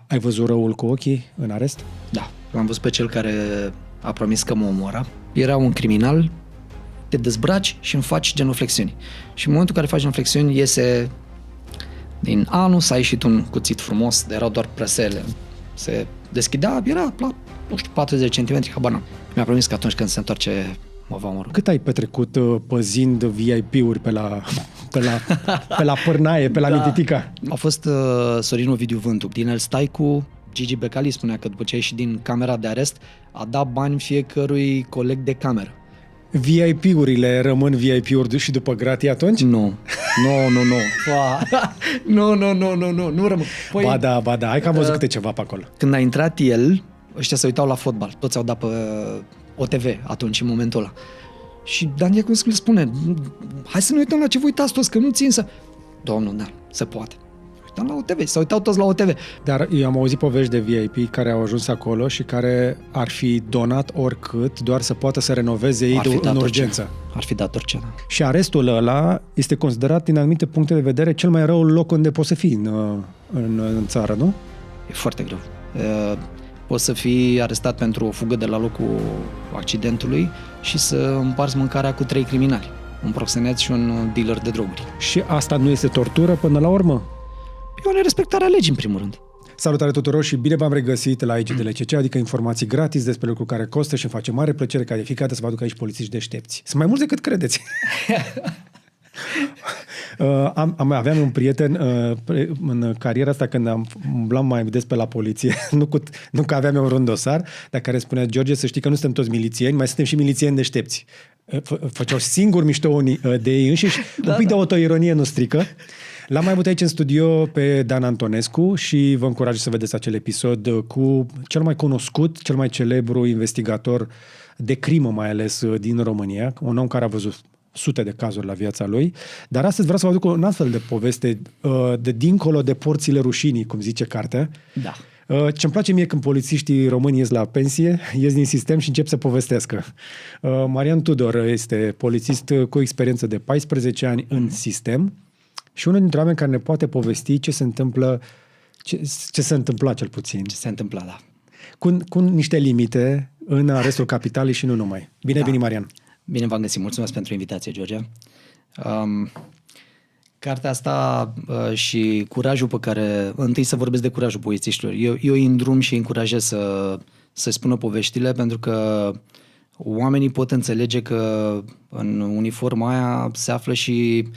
Ai văzut răul cu ochii în arest? Da, l-am văzut pe cel care a promis că mă omora. Era un criminal, te dezbraci și îmi faci genuflexiuni. Și în momentul în care faci genuflexiuni iese din anus, a ieșit un cuțit frumos, erau doar presele. Se deschidea, era la, 40 cm, habar n-am. Mi-a promis că atunci când se întoarce mă va omorâ. Cât ai petrecut păzind VIP-uri pe la Pârnaie, pe la Mititica? A fost Sorin Ovidiu Vântu. Din El Staicu, Gigi Becali spunea că după ce a ieșit din camera de arest, a dat bani fiecărui coleg de cameră. VIP-urile rămân VIP-uri și după gratii atunci? Nu. Nu rămân. Păi, Ba da, hai că am văzut câte ceva pe acolo. Când a intrat el, ăștia se uitau la fotbal. Toți au dat pe OTV atunci, în momentul ăla. Și Dan Diaconscu le spune, hai să ne uităm la ce vă uitați toți, că nu țin să... Domnul, da, se poate. Uitam la OTV, se uitau toți la OTV. Dar eu am auzit povești de VIP care au ajuns acolo și care ar fi donat oricât, doar să poată să renoveze ei în urgență. Ar fi dat orice, da. Și arestul ăla este considerat, din anumite puncte de vedere, cel mai rău loc unde poți să fii în țară, nu? E foarte greu. Poți să fii arestat pentru o fugă de la locul accidentului și să împarți mâncarea cu 3 criminali. Un proxenet și un dealer de droguri. Și asta nu este tortură până la urmă? E o nerespectare a legii, în primul rând. Salutare tuturor și bine v-am regăsit la IGDLCC, adică informații gratis despre lucruri care costă și îmi face mare plăcere ca de fiecare dată să vă aduc aici polițiști deștepți. Sunt mai mulți decât credeți. Aveam un prieten în cariera asta când umblam mai des pe la poliție, nu că aveam eu un dosar, dar care spunea, George, să știi că nu suntem toți milițieni, mai suntem și milițieni deștepți. Făceau singur mișto unii de ei înșiși, un pic de autoironie nu strică. L-am mai avut aici în studio pe Dan Antonescu și vă încurajez să vedeți acel episod cu cel mai cunoscut, cel mai celebru investigator de crimă, mai ales din România, un om care a văzut sute de cazuri la viața lui, dar astăzi vreau să vă aduc un astfel de poveste de dincolo de porțile rușinii, cum zice cartea. Da. Ce-mi place mie când polițiștii români ies la pensie, ies din sistem și încep să povestească. Marian Tudor este polițist cu experiență de 14 ani în sistem și unul dintre oameni care ne poate povesti ce se întâmplă, ce se întâmpla cel puțin. Ce se întâmpla, da. Cu niște limite în arestul capitalei și nu numai. Bine ai venit, Marian. Bine v-am găsit. Mulțumesc pentru invitație, George. Cartea asta și curajul pe care... Întâi să vorbesc de curajul polițiștilor. Eu îi îndrum și îi încurajez să spună poveștile, pentru că oamenii pot înțelege că în uniforma aia se află și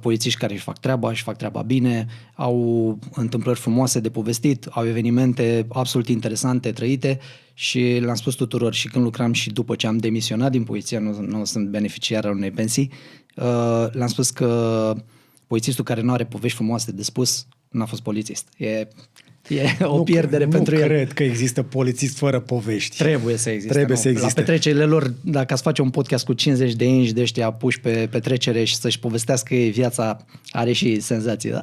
polițiști care își fac treaba bine, au întâmplări frumoase de povestit, au evenimente absolut interesante trăite și le-am spus tuturor și când lucram și după ce am demisionat din poliție, nu sunt beneficiar al unei pensii, le-am spus că polițistul care nu are povești frumoase de spus n-a fost polițist. E o pierdere pentru el. Nu cred că există polițist fără povești. Trebuie să existe. La petrecerile lor, dacă ați face un podcast cu 50 de inși de ăștia puși pe petrecere și să-și povestească ei viața, are și senzații, da?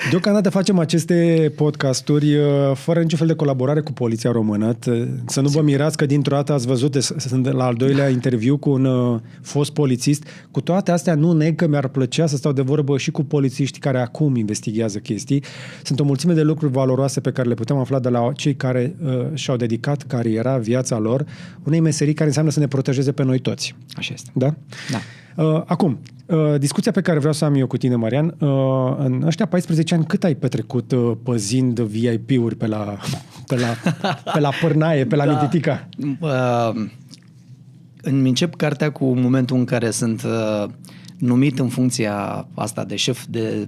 Deocamdată facem aceste podcasturi fără niciun fel de colaborare cu Poliția Română. Să nu vă mirați că dintr-o dată ați văzut, sunt la al doilea interviu cu un fost polițist. Cu toate astea nu neg că mi-ar plăcea să stau de vorbă și cu polițiști care acum investigează chestii. Sunt o mulțime de lucruri valoroase pe care le putem afla de la cei care și-au dedicat cariera, viața lor, unei meserii care înseamnă să ne protejeze pe noi toți. Așa este. Da? Da. Acum, discuția pe care vreau să am eu cu tine, Marian, în ăștia 14 ani, cât ai petrecut păzind VIP-uri pe la Pârnaie, pe la Mititica? Îmi încep cartea cu momentul în care sunt numit în funcția asta de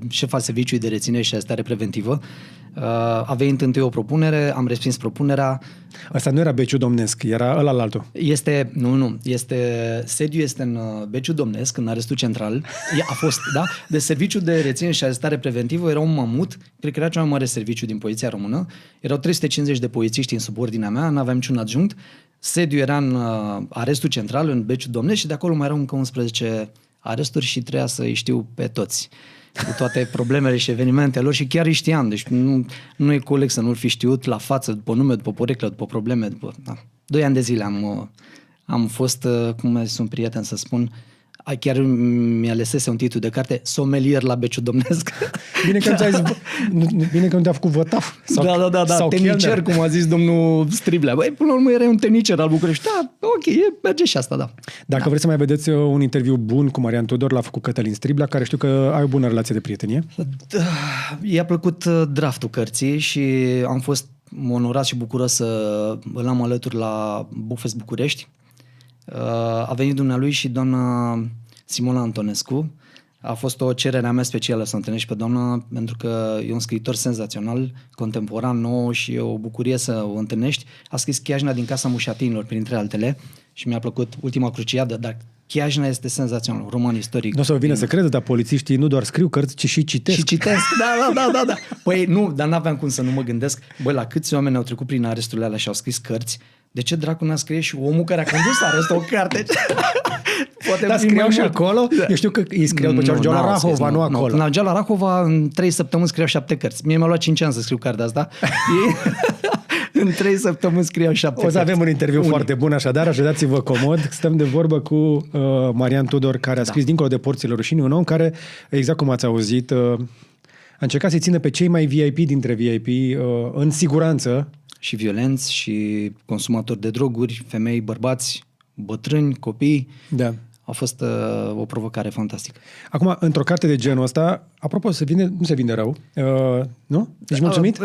șef al serviciului de reținere și arestare preventivă. A venit întâi o propunere, am respins propunerea. Asta nu era Beciu Domnesc, era ăla-altul. Sediul este în Beciu Domnesc, în arestul central. A fost, da? De serviciul de reținere și arestare preventivă era un mamut, cred că era cel mai mare serviciu din Poliția Română. Erau 350 de polițiști în subordinea mea, n-aveam niciun adjunct. Sediul era în arestul central, în Beciu Domnesc și de acolo mai erau încă 11 aresturi și trebuia să-i știu pe toți. Cu toate problemele și evenimentele lor și chiar îi știam. Deci nu e coleg să nu-l fi știut la față, după nume, după poreclă, după probleme. 2 ani de zile am fost, cum a zis un prieten să spun, Chiar mi-a lăsese un titlu de carte, Somelier la Beciul Domnesc. Bine că bine că nu te-a făcut vătaf. Da. Sau Temnicer, chelner. cum a zis domnul Striblea. Băi, până la urmă erai un temnicer al București. Da, ok, merge și asta, da. Dacă vreți să mai vedeți un interviu bun cu Marian Tudor, l-a făcut Cătălin Striblea, care știu că ai o bună relație de prietenie. Da, i-a plăcut draftul cărții și am fost onorat și bucuros să îl am alături la Bookfest București. A venit dumnealui și doamna Simona Antonescu. A fost o cerere a mea specială să întâlnești pe doamna, pentru că e un scriitor senzațional, contemporan, nou și e o bucurie să o întâlnești. A scris Chiajna din Casa Mușatinilor, printre altele, și mi-a plăcut Ultima Cruciadă, dar Chiajna este senzațional, roman istoric. Nu o să vă vină să credeți, dar polițiștii nu doar scriu cărți, ci și citesc. Și citesc, da. Păi nu, dar n-aveam cum să nu mă gândesc, băi, la câți oameni au trecut prin aresturile alea și au scris cărți, de ce dracu n-a scrie și omul care a condus arestul o carte? Poate dar scriau și acolo? Da. Eu știu că îi scriau pe George la Rahova, nu acolo. La George la Rahova în 3 săptămâni scriau 7 cărți. Mie mi-a luat 5 ani să scriu cartea asta. În 3 săptămâni scriau 7 cărți. O să avem un interviu foarte bun, așadar, așezați-vă comod. Stăm de vorbă cu Marian Tudor, care a scris Dincolo de porțile rușinii, un om care, exact cum ați auzit, a încercat să-i țină pe cei mai VIP dintre VIP în siguranță. Și violenți, și consumatori de droguri, femei, bărbați, bătrâni, copii. Da. A fost o provocare fantastică. Acum, într-o carte de genul ăsta, apropo, nu se vinde rău, nu? Ești mulțumit?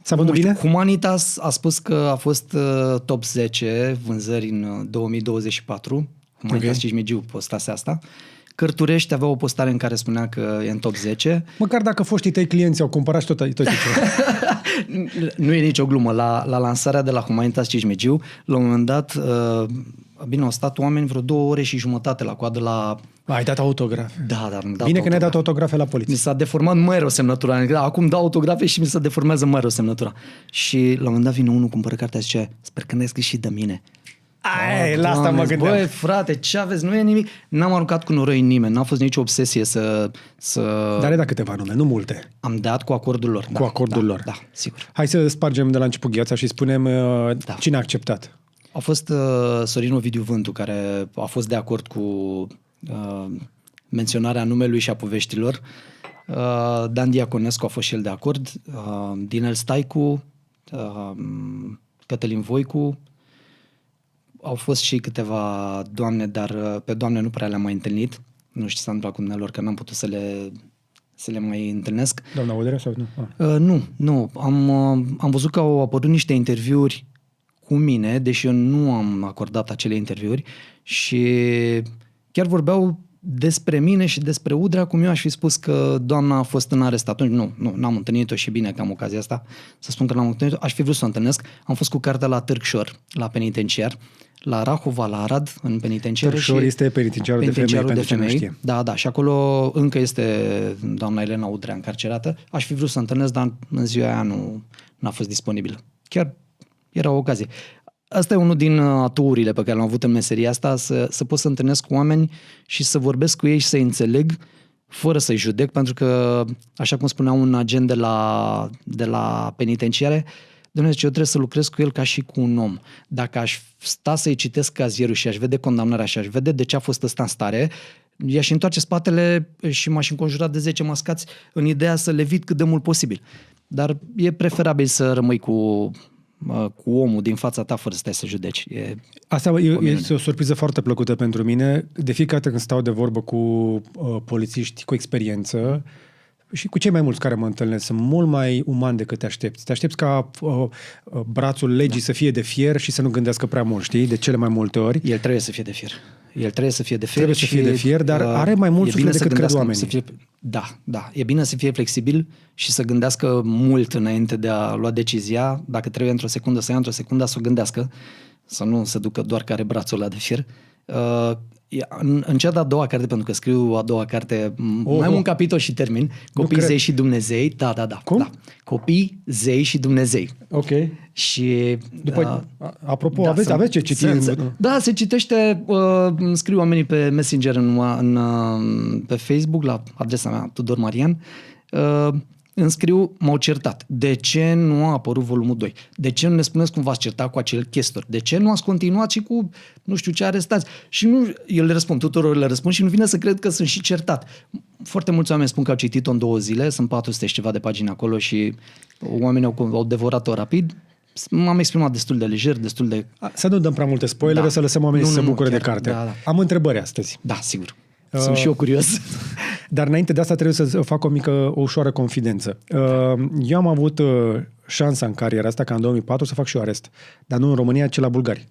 S-a vândut bine? Humanitas a spus că a fost top 10 vânzări în 2024. Humanitas Cismigiu postase asta. Cărturești avea o postare în care spunea că e în top 10. Măcar dacă foștii tăi clienți au cumpărat și tot Nu e nicio glumă. La lansarea de la Humanitas Cismigiu, la un moment dat, bine, au stat oameni vreo 2 ore și jumătate la coadă la... Ai dat autografe. Da, dar am dat bine că ne-ai dat autografe la poliție. Mi s-a deformat mai semnătura. Acum dau autografe și mi se deformează mai semnătura. Și la un moment dat vine unul, cumpără cartea și zice, sper că n-ai scris și de mine. La asta mă gândeam. Băi, frate, ce aveți? Nu e nimic. N-am aruncat cu noroi în nimeni. N-a fost nicio obsesie să... Dar ai dat câteva nume, nu multe. Am dat cu acordul lor. Cu acordul lor. Da, sigur. Hai să spargem de la început gheața și spunem cine a acceptat. A fost Sorin Ovidiu Vântu, care a fost de acord cu menționarea numelui și a poveștilor. Dan Diaconescu a fost și el de acord. Dinel Staicu, Cătălin Voicu. Au fost și câteva doamne, dar pe doamne nu prea le-am mai întâlnit. Nu știu ce s-a întâmplat cu dumnealor, că n-am putut să le mai întâlnesc. Doamna Udrea sau nu? Nu. Am văzut că au apărut niște interviuri cu mine, deși eu nu am acordat acele interviuri și chiar vorbeau despre mine și despre Udrea, cum eu aș fi spus că doamna a fost în arest atunci. Nu, n-am întâlnit-o și bine că am ocazia asta să spun că n-am întâlnit-o. Aș fi vrut să o întâlnesc. Am fost cu cartea la Târgșor, la penitenciar, la Rahova, la Arad, în penitenciar. Târgșor este penitenciarul de femei. Da, și acolo încă este doamna Elena Udrea încarcerată. Aș fi vrut să întâlnesc, dar în ziua aia nu n-a fost disponibilă. Chiar era o ocazie. Asta e unul din atuurile pe care le-am avut în meseria asta, să pot să întâlnesc cu oameni și să vorbesc cu ei și să-i înțeleg fără să-i judec, pentru că, așa cum spunea un agent de la penitenciare, Dumnezeu, eu trebuie să lucrez cu el ca și cu un om. Dacă aș sta să-i citesc cazierul și aș vede condamnarea și aș vede de ce a fost ăsta în stare, i-aș întoarce spatele și m-aș înconjura de 10 mascați în ideea să le evit cât de mult posibil. Dar e preferabil să rămâi cu omul din fața ta fără să stai să judeci. Asta este o surpriză foarte plăcută pentru mine. De fiecare dată când stau de vorbă cu polițiști cu experiență și cu cei mai mulți care mă întâlnesc, sunt mult mai umani decât te aștepți. Te aștepți ca brațul legii să fie de fier și să nu gândească prea mult, știi? De cele mai multe ori. El trebuie să fie de fier. Trebuie să fie de fier, dar are mai mult suflet decât cred oamenii. Da. E bine să fie flexibil și să gândească mult înainte de a lua decizia. Dacă trebuie într-o secundă să ia într-o secundă, să o gândească. Să nu se ducă doar care brațul ăla de fier. În cea de-a doua carte, pentru că scriu a doua carte, mai am un capitol și termin. Copii, zei și Dumnezei. Da. Cum? Da. Copii, zei și Dumnezei. Ok. Și după, apropo, aveți ce citi? Da, se citește, scriu oamenii pe Messenger pe Facebook, la adresa mea, Tudor Marian. îmi scriu, m-au certat. De ce nu a apărut volumul 2? De ce nu ne spuneți cum v-ați certat cu acel chestor? De ce nu ați continuat și cu nu știu ce arestați? Și nu, eu le răspund, tuturor le răspund și nu vine să cred că sunt și certat. Foarte mulți oameni spun că au citit-o în 2 zile, sunt 400 și ceva de pagini acolo și oamenii au devorat-o rapid. M-am exprimat destul de lejer, destul de... Să nu dăm prea multe spoilere, să lăsăm oamenii să se bucure de carte. Da. Am întrebări astăzi. Da, sigur. Sunt și eu curios. Dar înainte de asta trebuie să fac o ușoară confidență. Eu am avut șansa în cariera asta, ca în 2004, să fac și eu arest. Dar nu în România, ci la bulgari.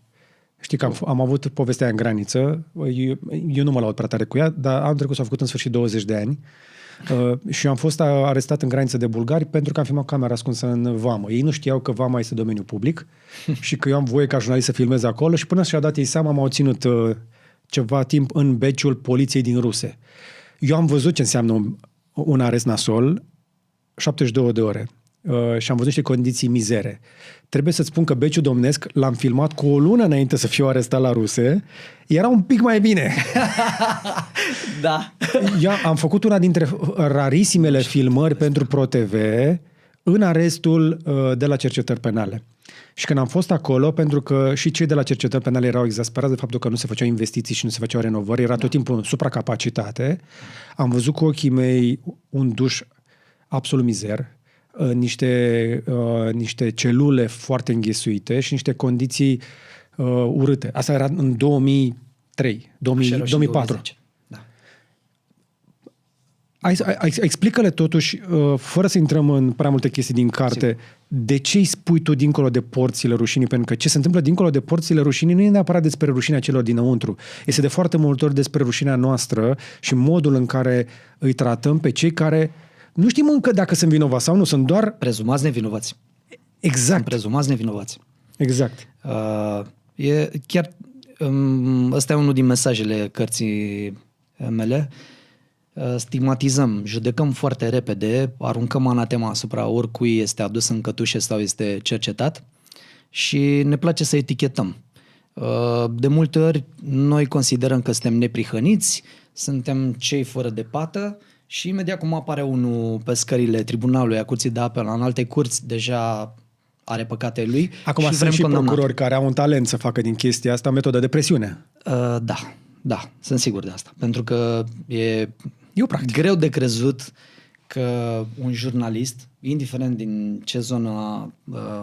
Știi că am avut povestea aia în graniță. Eu nu mă laud prea tare cu ea, dar anul trecut s-au făcut în sfârșit 20 de ani. Și am fost arestat în graniță de bulgari pentru că am filmat camera ascunsă în vamă. Ei nu știau că vama este domeniu public și că eu am voie ca jurnalist să filmez acolo și până și-a dat ei seama, m-au ținut ceva timp în beciul poliției din Ruse. Eu am văzut ce înseamnă un arest nasol, 72 de ore. Și am văzut niște condiții mizere. Trebuie să-ți spun că beciul domnesc l-am filmat cu o lună înainte să fiu arestat la Ruse. Era un pic mai bine. Da. Eu am făcut una dintre rarisimele filmări pentru ProTV în arestul de la cercetări penale. Și când am fost acolo, pentru că și cei de la cercetări penale erau exasperați de faptul că nu se făceau investiții și nu se făceau renovări, era tot timpul în supracapacitate, am văzut cu ochii mei un duș absolut mizer, niște celule foarte înghesuite și niște condiții urâte. Asta era în 2003, 2004. Da. Explică-le totuși, fără să intrăm în prea multe chestii din carte, Sigur. de ce îi spui tu dincolo de porțile rușinii? Pentru că ce se întâmplă dincolo de porțile rușinii nu e neapărat despre rușinea celor dinăuntru. Este de foarte multe ori despre rușinea noastră și modul în care îi tratăm pe cei care nu știm încă dacă sunt vinovați sau nu, sunt doar... Prezumați nevinovați. Exact. Sunt prezumați nevinovați. Exact. Ăsta e unul din mesajele cărții mele. Stigmatizăm, judecăm foarte repede, aruncăm anatema asupra oricui este adus în cătușe sau este cercetat și ne place să etichetăm. De multe ori noi considerăm că suntem neprihăniți, suntem cei fără de pată și imediat cum apare unul pe scările tribunalului, a curții de apel, în alte curți, deja are păcate lui. Acum și sunt și condamnat. procurori care au un talent să facă din chestia asta metodă de presiune. Da, sunt sigur de asta. Pentru că e practic greu de crezut că un jurnalist, indiferent din ce zonă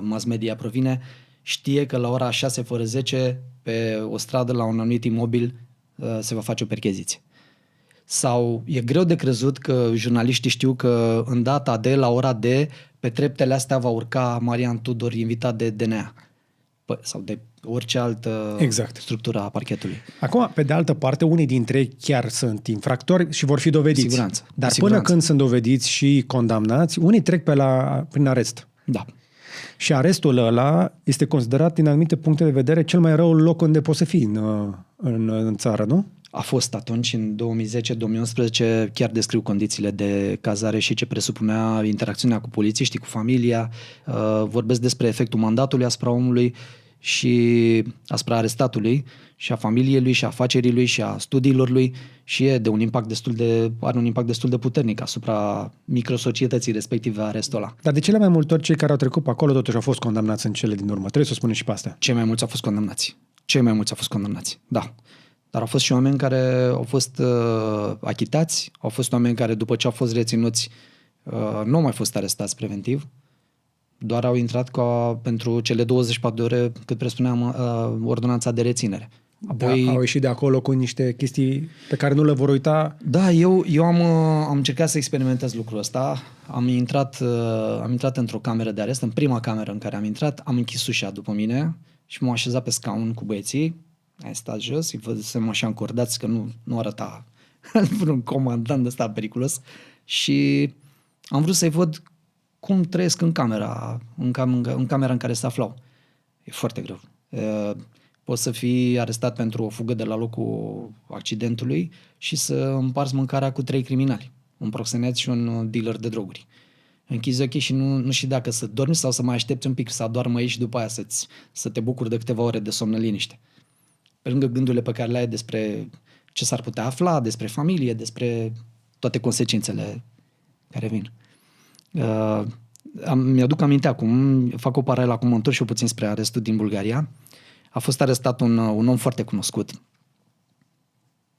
mass media provine, știe că la ora 6 fără 10 pe o stradă la un anumit imobil se va face o percheziție. Sau e greu de crezut că jurnaliștii știu că în data de la ora de pe treptele astea va urca Marian Tudor invitat de DNA sau de orice altă structură a parchetului. Acum, pe de altă parte, unii dintre ei chiar sunt infractori și vor fi dovediți. Siguranță. Dar până când sunt dovediți și condamnați, unii trec prin arest. Da. Și arestul ăla este considerat, din anumite puncte de vedere, cel mai rău loc unde poți să fii în țară, nu? A fost atunci, în 2010-2011, chiar descriu condițiile de cazare și ce presupunea interacțiunea cu polițiștii, cu familia. Vorbesc despre efectul mandatului asupra omului și asupra arestatului și a familiei lui și a afacerii lui și a studiilor lui și are un impact destul de puternic asupra microsocietății respective a arestul ăla. Dar de cele mai multe ori cei care au trecut pe acolo totuși au fost condamnați în cele din urmă. Trebuie să o spunem și pe asta. Cei mai mulți au fost condamnați. Da. Dar au fost și oameni care au fost achitați, au fost oameni care după ce au fost reținuți nu au mai fost arestați preventiv, doar au intrat pentru cele 24 de ore cât presupuneam ordonanța de reținere. Apoi au ieșit de acolo cu niște chestii pe care nu le vor uita. Da, eu am încercat să experimentez lucrul ăsta. Am intrat într-o cameră de arest, în prima cameră în care am intrat, am închis ușa după mine și m-am așezat pe scaun cu băieții. Ai stat jos, îi văzusem așa încordați că nu arăta vreun comandant ăsta periculos și am vrut să-i văd cum trăiesc în camera în care se aflau. E foarte greu. Poți să fii arestat pentru o fugă de la locul accidentului și să împarți mâncarea cu 3 criminali, un proxenet și un dealer de droguri. Închizi ochii și nu știi dacă să dormi sau să mai aștepți un pic să adoarmă ei și după aia să te bucuri de câteva ore de somn liniște. Pe lângă gândurile pe care le ai despre ce s-ar putea afla, despre familie, despre toate consecințele care vin. Mi-aduc aminte acum, fac o paralelă acum, mă întorc și eu puțin spre arestul din Bulgaria. A fost arestat un om foarte cunoscut.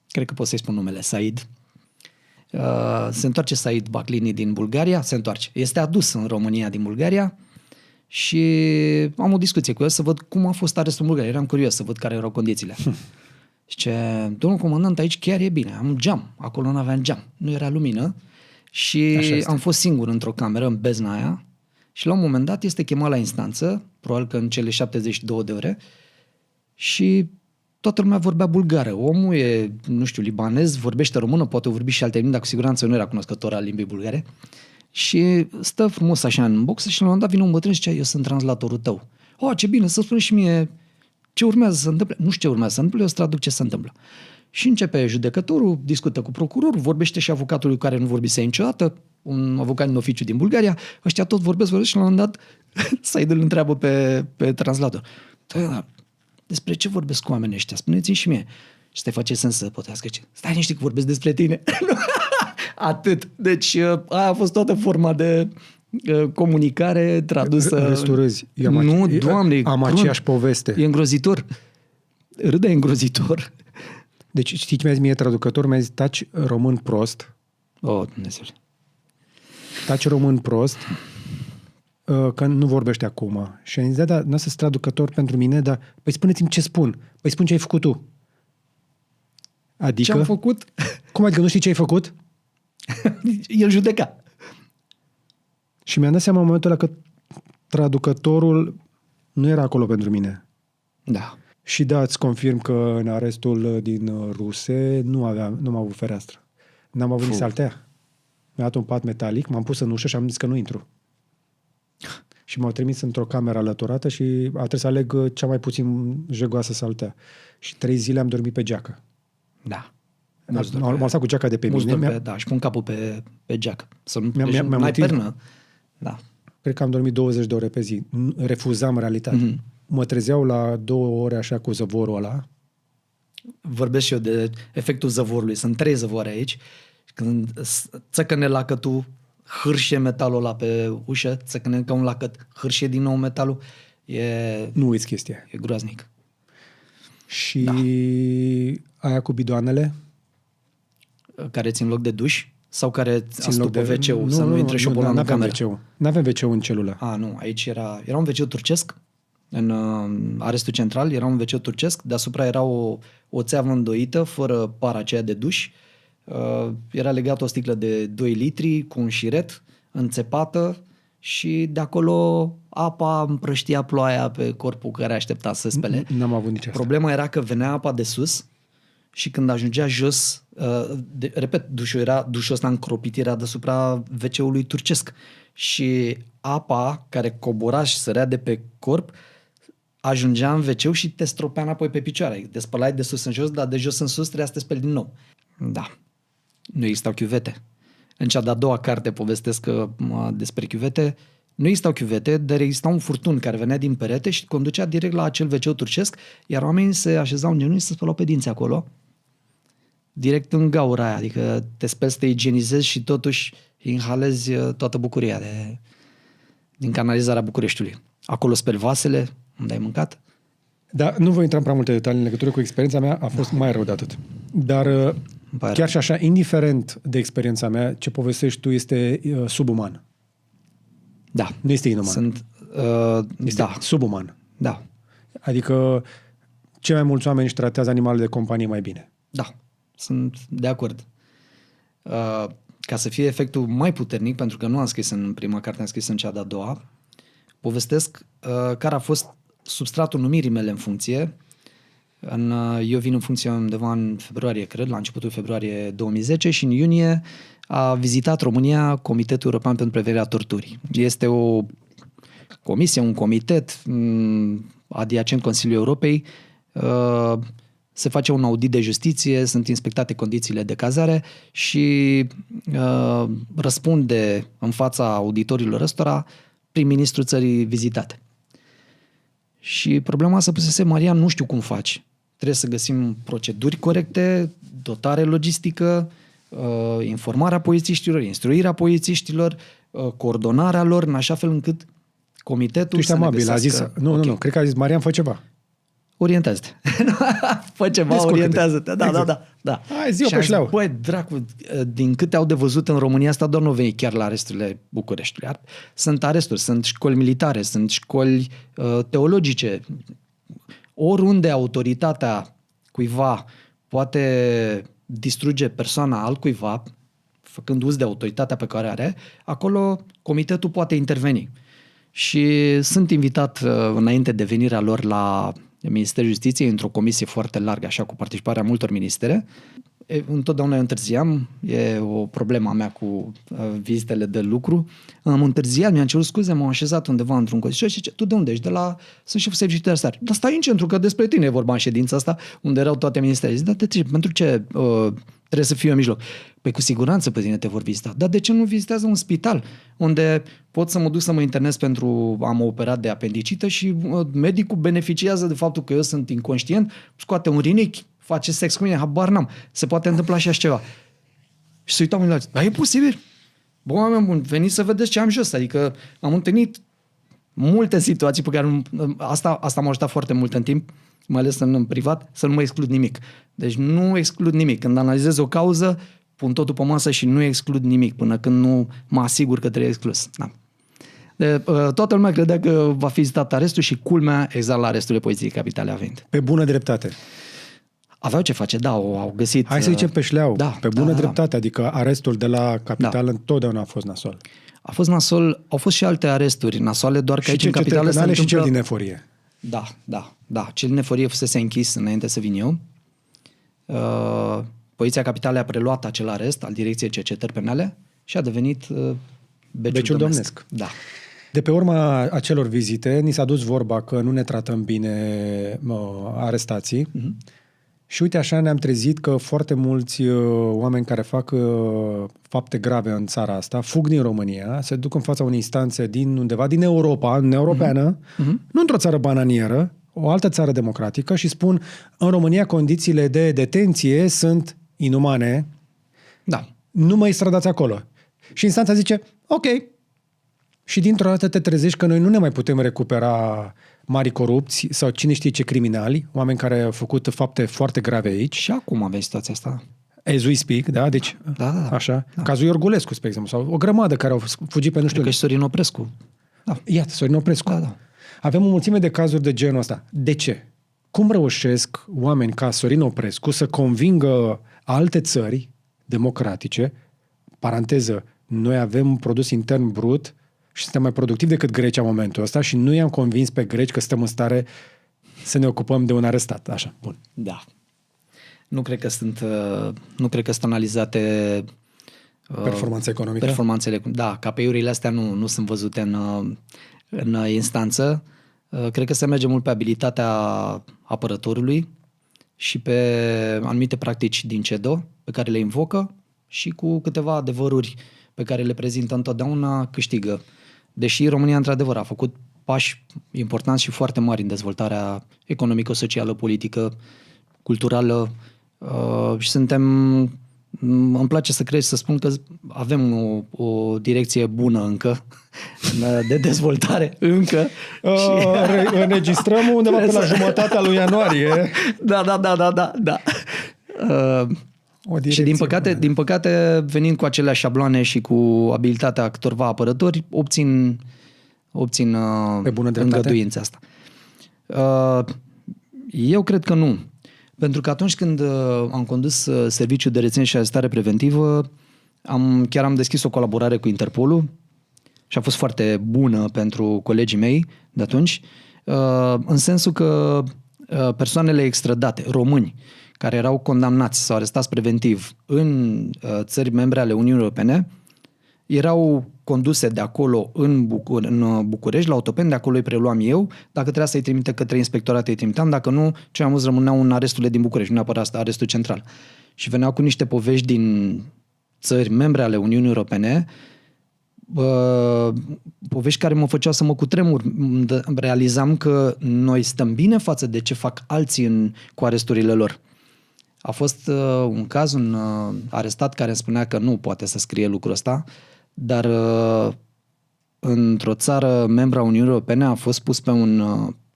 Cred că pot să-i spun numele, Said. Se întoarce Said Baclini din Bulgaria, este adus în România din Bulgaria și am o discuție cu el să văd cum a fost arestul în Bulgaria. Eram curios să văd care erau condițiile. Zice, domnul comandant, aici chiar e bine, am geam, acolo nu aveam geam, nu era lumină și am fost singur într-o cameră, în bezna aia și la un moment dat este chemat la instanță, probabil că în cele 72 de ore și toată lumea vorbea bulgară. Omul e, nu știu, libanez, vorbește română, poate vorbi și alte limbi, dar cu siguranță nu era cunoscător al limbii bulgare. Și stă frumos așa în boxă și la un moment dat vine un bătrân și zice, eu sunt translatorul tău. Ce bine, să spune și mie ce urmează să se întâmple. Nu știu ce urmează să se întâmple, eu să traduc ce se întâmplă. Și începe judecătorul, discută cu procurorul, vorbește și avocatul cu care nu vorbise niciodată, un avocat din oficiu din Bulgaria, ăștia tot vorbesc și la un moment dat Said îl întreabă pe translator. Despre ce vorbesc cu oamenii ăștia? Spuneți-mi și mie. Și te face sens să potească. Stai niște că vorbesc despre tine. Atât. Deci aia a fost toată forma de comunicare tradusă. Restul râzi. Nu, Doamne. Am aceeași poveste. E îngrozitor. Râde îngrozitor. Deci știi ce mi-a zis mie traducător? Mi-a zis, taci român prost. Dumnezeu. Taci român prost. Că nu vorbește acum. Și am zis, da, n-a să-ți traducător pentru mine, dar păi spuneți-mi ce spun. Păi spun ce ai făcut tu. Adică? Ce am făcut? Cum adică nu știi ce ai făcut? El judeca. Și mi-am dat seama în momentul ăla că traducătorul nu era acolo pentru mine. Da. Și da, îți confirm că în arestul din Ruse nu am avut fereastră. N-am avut nici saltea. Mi-a dat un pat metalic, m-am pus în ușă și am zis că nu intru. Și m-au trimis într-o cameră alăturată și a trebuit să aleg cea mai puțin jegoasă saltea. Și 3 zile am dormit pe geacă. Da. M-am lăsat cu geaca de pe mine. Și pun capul pe geacă. Să nu mi-am pernă. Da. Cred că am dormit 20 de ore pe zi. Refuzam realitatea. Mm-hmm. Mă trezeau la 2 ore așa cu zăvorul ăla. Vorbesc și eu de efectul zăvorului. Sunt 3 zăvoare aici. Când țăcăne lacătul, hârșie metalul ăla pe ușă, țăcăne ca un lacăt, hârșie din nou metalul. Nu uiți chestia. E groaznic. Și aia cu bidoanele? Care țin loc de duș? Sau care țin loc de WC-ul, să nu intre șobolanul în cameră? N-avem WC-ul în celulă. Nu, aici era un WC turcesc, în arestul central, era un WC turcesc, deasupra era o țeavă îndoită, fără para aceea de duș, era legată o sticlă de 2 litri cu un șiret, înțepată și de acolo apa împrăștia ploaia pe corpul care aștepta să spele. N-am avut nici asta. Problema era că venea apa de sus și când ajungea jos, repet, dușul ăsta încropit era deasupra WC-ului turcesc și apa care cobora și sărea de pe corp ajungea în WC și te stropea înapoi pe picioare. Te spălai de sus în jos, dar de jos în sus trebuia să te speli din nou. Da. Nu existau chiuvete. În cea de-a doua carte povestesc despre chiuvete. Nu existau chiuvete, dar exista un furtun care venea din perete și conducea direct la acel WC turcesc, iar oamenii se așezau în genunchi și se spălau pe dinți acolo. Direct în gaura aia, adică te speli să te igienizezi și totuși inhalezi toată bucuria din canalizarea Bucureștiului. Acolo speli vasele, unde ai mâncat. Da, nu voi intra în prea multe detalii în legătură cu experiența mea, a fost mai rău de atât. Dar chiar și așa, indiferent de experiența mea, ce povestești tu este subuman. Da. Nu este inuman. Este subuman. Da. Adică cei mai mulți oameni își tratează animalele de companie mai bine. Da, sunt de acord. Ca să fie efectul mai puternic, pentru că nu am scris în prima carte, am scris în cea de-a doua, povestesc care a fost substratul numirii mele în funcție. Eu vin în funcție undeva în februarie, cred, la începutul februarie 2010 și în iunie a vizitat România Comitetul European pentru Prevenirea Torturii. Este o comisie, un comitet adiacent Consiliului Europei. Se face un audit de justiție, sunt inspectate condițiile de cazare și răspunde în fața auditorilor ăstora prim-ministrul țării vizitate. Și problema se pusese, Marian, nu știu cum faci. Trebuie să găsim proceduri corecte, dotare logistică, informarea polițiștilor, instruirea polițiștilor, coordonarea lor în așa fel încât comitetul Tu ești să ne amabil, a zis, găsească... nu, cred că a zis, Marian, fă ceva. Orientează-te. Fă ceva, Descurcă-te. orientează-te. Da, Exact. da. Hai, zi-o Și pe am zis, șleau. băi, dracu, din câte au de văzut în România asta, doar nu veni chiar la aresturile Bucureștiului. Sunt aresturi, sunt școli militare, sunt școli teologice. Oriunde autoritatea cuiva poate distruge persoana altcuiva, făcând uz de autoritatea pe care are, acolo comitetul poate interveni. Și sunt invitat înainte de venirea lor la Ministerul Justiției într-o comisie foarte largă, așa, cu participarea multor ministere. Întotdeauna eu întârziam, e o problemă a mea cu vizitele de lucru. Am întârziat, mi-am cerut scuze, m-am așezat undeva într-un codișor și zice, tu de unde ești? Sunt șeful serviciului de arestare. Dar stai în centru, că despre tine e vorba în ședința asta, unde erau toate ministerele. Zic, de ce? Pentru ce trebuie să fiu în mijloc? Păi cu siguranță pe tine te vor vizita. Dar de ce nu vizitează un spital unde pot să mă duc să mă internez pentru a mă opera de apendicită și medicul beneficiază de faptul că eu sunt inconștient, scoate un rinichi, face sex cu mine, habar n-am. Se poate întâmpla și așa ceva. Și se uitau la dar e posibil? Bă, oameni buni, veniți să vedeți ce am jos. Adică am întâlnit multe situații pe care asta m-a ajutat foarte mult în timp, mai ales în privat, să nu mă exclud nimic. Deci nu exclud nimic. Când analizez o cauză, pun totul pe masă și nu exclud nimic până când nu mă asigur că trebuie exclus. Da. Toată lumea credea că va fi vizitat arestul și culmea exact la arestul Poliției Capitale a venit. Pe bună dreptate. Aveau ce face, da, au găsit... Hai să zicem pe șleau, da, pe bună dreptate, adică arestul de la Capitală întotdeauna a fost nasol. A fost nasol, au fost și alte aresturi nasoale, doar că și aici în Capitală se întâmplă... Și cel din eforie. Da. Cel din eforie fusese închis înainte să vin eu. Poliția Capitalei a preluat acel arest al Direcției Cercetări Penale și a devenit Beciul Domnesc. Da. De pe urma acelor vizite, ni s-a dus vorba că nu ne tratăm bine arestații. Uh-huh. Și uite așa ne-am trezit că foarte mulți oameni care fac fapte grave în țara asta fug din România, se duc în fața unei instanțe din undeva, din Europa, în europeană, nu într-o țară bananieră, o altă țară democratică și spun în România condițiile de detenție sunt inumane, da. Nu mă extradați acolo. Și instanța zice, ok. Și dintr-o dată te trezești că noi nu ne mai putem recupera mari corupți sau cine știe ce criminali, oameni care au făcut fapte foarte grave aici. Și acum avem situația asta. As we speak, da? Deci, da. Așa. Da. Cazul Iorgulescu, spre exemplu, sau o grămadă care au fugit pe nu știu. Că și Sorin Oprescu. Da. Iată, Sorin Oprescu. Da. Avem o mulțime de cazuri de genul ăsta. De ce? Cum reușesc oameni ca Sorin Oprescu să convingă alte țări democratice, paranteză, noi avem un produs intern brut și suntem mai productivi decât Grecia în momentul ăsta și nu i-am convins pe greci că stăm în stare să ne ocupăm de un arestat. Așa, bun. Da. Nu cred că sunt analizate performanța economică. Performanțele, da, KPI-urile astea nu sunt văzute în instanță. Cred că se merge mult pe abilitatea apărătorului și pe anumite practici din CEDO pe care le invocă și cu câteva adevăruri pe care le prezintă întotdeauna câștigă. Deși România, într-adevăr, a făcut pași importanți și foarte mari în dezvoltarea economică, socială, politică, culturală și îmi place să cred și să spun că avem o direcție bună încă de dezvoltare, încă. Înregistrăm undeva pe la jumătatea lui ianuarie. Da. Și din păcate, venind cu acele șabloane și cu abilitatea câtorva apărători, obțin îngăduința asta. Eu cred că nu. Pentru că atunci când am condus serviciul de reținere și arestare preventivă, chiar am deschis o colaborare cu Interpolul și a fost foarte bună pentru colegii mei de atunci, în sensul că persoanele extradate, români, care erau condamnați sau arestați preventiv în țări membre ale Uniunii Europene, erau conduse de acolo în București, la autopen, de acolo îi preluam eu. Dacă trebuia să-i trimite către inspectorat, îi trimiteam. Dacă nu, cei mai mulți rămâneau în aresturile din București, nu neapărat arestul central. Și veneau cu niște povești din țări membre ale Uniunii Europene, povești care mă făceau să mă cutremur. Realizam că noi stăm bine față de ce fac alții cu aresturile lor. A fost un caz, un arestat care îmi spunea că nu poate să scrie lucrul ăsta, dar într-o țară membra Uniunii Europene a fost pus pe un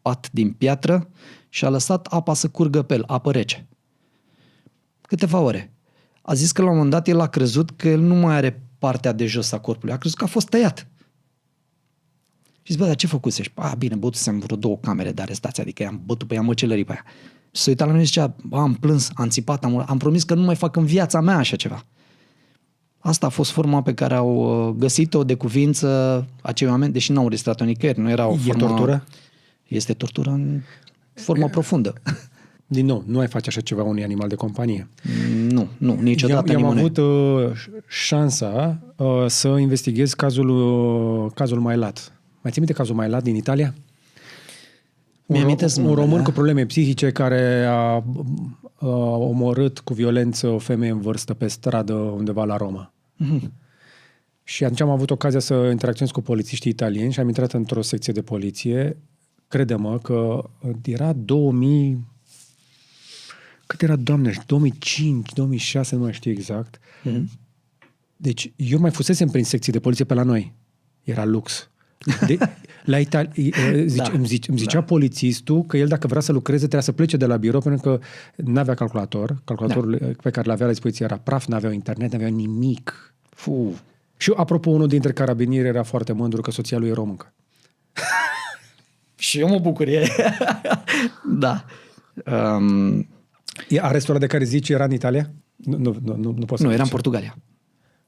pat din piatră și a lăsat apa să curgă pe el, apă rece. Câteva ore. A zis că la un moment dat el a crezut că el nu mai are partea de jos a corpului. A crezut că a fost tăiat. Și zic, bă, dar ce făcusești? Bine, bătusem vreo 2 camere de arestație, adică i-am bătut pe ea, măcelării pe ea. Și se uita la mine și zicea, am plâns, am țipat, am promis că nu mai fac în viața mea așa ceva. Asta a fost forma pe care au găsit-o de cuvință acei oameni, deși n-au registrat-o nicăieri. Nu era o formă... E tortură? Este tortură în formă profundă. Din nou, nu ai face așa ceva unui animal de companie. Nu, niciodată am avut șansa să investighez cazul Mailat. Mai ții minte cazul Mailat din Italia? Un român cu probleme psihice care a omorât cu violență o femeie în vârstă pe stradă undeva la Roma. Mm-hmm. Și atunci am avut ocazia să interacționez cu polițiștii italieni și am intrat într-o secție de poliție. Crede-mă că era 2000... Cât era, Doamne, 2005, 2006, nu mai știu exact. Mm-hmm. Deci eu mai fusesem prin secții de poliție pe la noi. Era lux. La îmi zicea polițistul că el dacă vrea să lucreze trebuia să plece de la birou pentru că n-avea calculator. Calculatorul pe care l-avea la dispoziție era praf, n-avea internet, n-avea nimic. Și apropo, unul dintre carabinieri era foarte mândru că soția lui e româncă. Și eu mă bucur. Da. Arestul ăla de care zici era în Italia? Nu pot să era în Portugalia.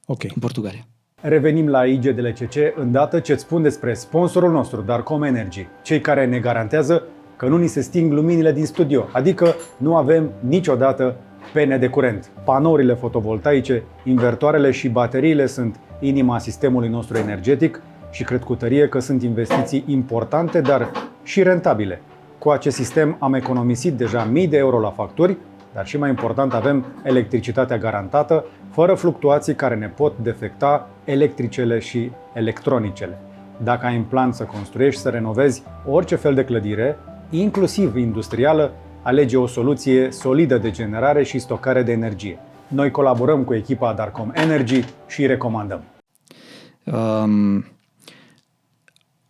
Ok. În Portugalia. Revenim la IGDLCC îndată ce îți spun despre sponsorul nostru, Darkom Energy, cei care ne garantează că nu ni se sting luminile din studio, adică nu avem niciodată pene de curent. Panourile fotovoltaice, invertoarele și bateriile sunt inima sistemului nostru energetic și cred cu tărie că sunt investiții importante, dar și rentabile. Cu acest sistem am economisit deja mii de euro la facturi, dar și mai important avem electricitatea garantată, fără fluctuații care ne pot defecta electricele și electronicele. Dacă ai în plan să construiești, să renovezi orice fel de clădire, inclusiv industrială, alege o soluție solidă de generare și stocare de energie. Noi colaborăm cu echipa Darkom Energy și îi recomandăm.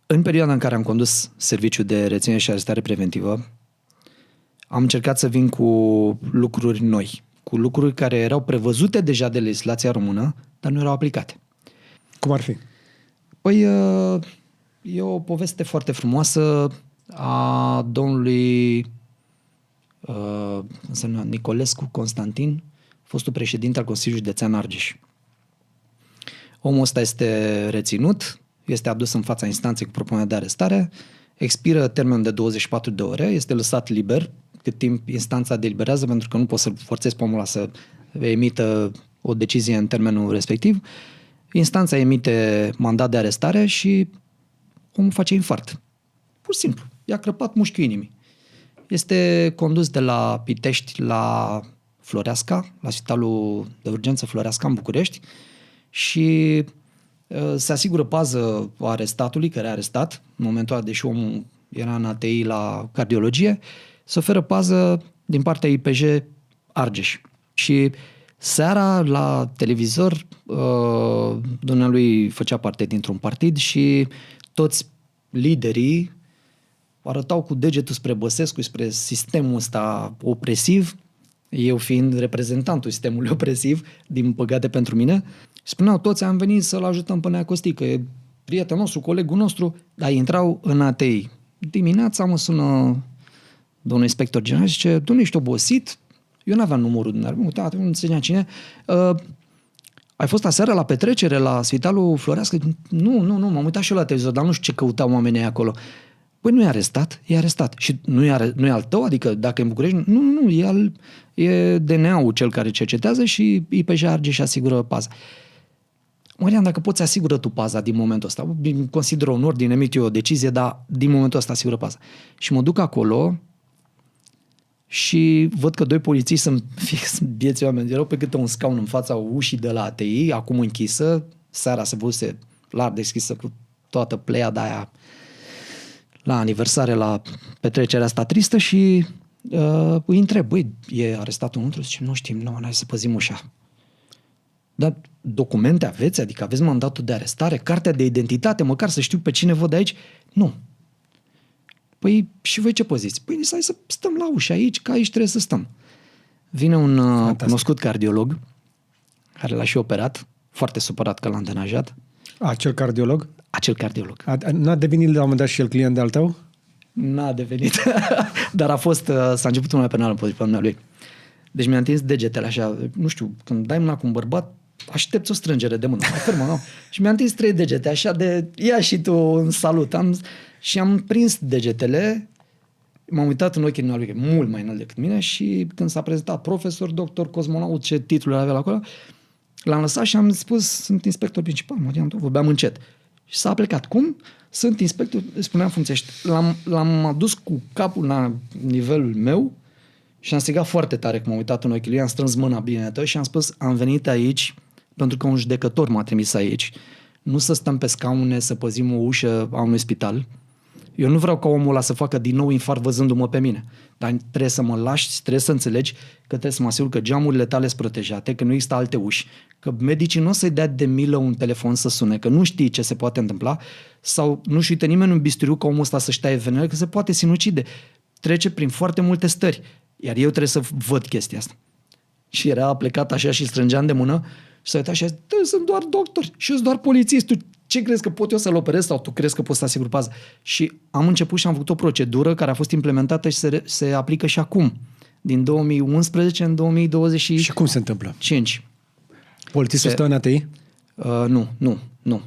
În perioada în care am condus serviciul de reținere și arestare preventivă, am încercat să vin cu lucruri noi, cu lucruri care erau prevăzute deja de legislația română, dar nu erau aplicate. Cum ar fi? Păi, e o poveste foarte frumoasă a domnului Nicolescu Constantin, fostul președinte al Consiliului Județean Argeș. Omul ăsta este reținut, este adus în fața instanței cu propunerea de arestare, expiră termenul de 24 de ore, este lăsat liber cât timp instanța deliberează, pentru că nu poți să forțezi pe omul ăla să emită o decizie în termenul respectiv. Instanța emite mandat de arestare și omul face infart. Pur și simplu. I-a crăpat mușchiul inimii. Este condus de la Pitești la Floreasca, la Spitalul de Urgență Floreasca în București și se asigură pază arestatului, care a arestat, în momentul ăla, deși omul era în ATI la cardiologie, se oferă pază din partea IPJ Argeș. Și seara la televizor dumnealui făcea parte dintr-un partid și toți liderii arătau cu degetul spre Băsescu, spre sistemul ăsta opresiv, eu fiind reprezentantul sistemului opresiv, din păcate pentru mine. Spuneau toți, am venit să-l ajutăm pe Nea Costi, că e prietenul nostru, colegul nostru, dar intrau în ATI. Dimineața mă sună domnul inspector general și zice, domnule, ești obosit? Eu n-aveam numărul dumneavoastră, nu înțelegea cine. Ai fost aseară la petrecere la Spitalul Floreasca? Nu, m-am uitat și eu la televizor, dar nu știu ce căutau oamenii acolo. Păi nu e arestat? E arestat. Și nu e al tău? Adică dacă e în București? Nu, e DNA-ul cel care cercetează și IPJ Argeș asigură paza. Marian, dacă poți asigură tu paza din momentul ăsta, consider onor din emit eu o decizie, dar din momentul ăsta asigură paza. Și mă duc acolo și văd că 2 polițiști sunt fix bieți oameni, erau pe câte un scaun în fața ușii de la ATI, acum închisă, seara se văzuse larg deschisă cu toată pleiada aia la aniversare, la petrecerea asta tristă și îi întreb, băi, e arestat unul? Zice, nu știm, hai să păzim ușa. Dar documente aveți? Adică aveți mandatul de arestare, cartea de identitate, măcar să știu pe cine văd aici? Nu. Păi și voi ce poziți? Păi hai să stăm la ușă aici, că aici trebuie să stăm. Vine un cunoscut cardiolog, care l-a și operat, foarte supărat că l-am denajat. Acel cardiolog? Acel cardiolog. N-a devenit la un moment dat și el client de-al tău? N-a devenit, dar a fost, s-a început una penală împotriva lui. Deci mi-a întins degetele așa, nu știu, când dai mâna cu un bărbat, aștepți o strângere de mână, mai fermă, nu? Și mi-a întins 3 degete, așa de, ia și tu un salut. Și am prins degetele, m-am uitat în ochii lui, mult mai înalt decât mine, și când s-a prezentat profesor, doctor, cosmonaut, ce titluri avea acolo, l-am lăsat și am spus, sunt inspector principal, vorbeam încet. Și s-a plecat. Cum? Sunt inspector, spuneam funcțiește. L-am adus cu capul la nivelul meu și am strigat foarte tare când m-am uitat în ochii lui, am strâns mâna bine și am spus, am venit aici pentru că un judecător m-a trimis aici. Nu să stăm pe scaune, să păzim o ușă a unui spital. Eu nu vreau ca omul ăla să facă din nou infarct văzându-mă pe mine. Dar trebuie să mă lași, trebuie să înțelegi că trebuie să mă asigur că geamurile tale sunt protejate, că nu există alte uși, că medicii nu o să-i dea de milă un telefon să sune, că nu știi ce se poate întâmpla, sau nu-și uită nimeni un bisturiu ca omul ăsta să-și taie venele, că se poate sinucide. Trece prin foarte multe stări, iar eu trebuie să văd chestia asta. Și era plecat așa și strângeam de mână și s-a uitat și a zis, sunt doar doctor și eu sunt doar polițist, tu ce crezi că pot eu să-l operez sau tu crezi că poți să asiguri pază? Și am început și am făcut o procedură care a fost implementată și se aplică și acum, din 2011 în 2025. Și cum se întâmplă? Polițistul stă în ATI? Nu.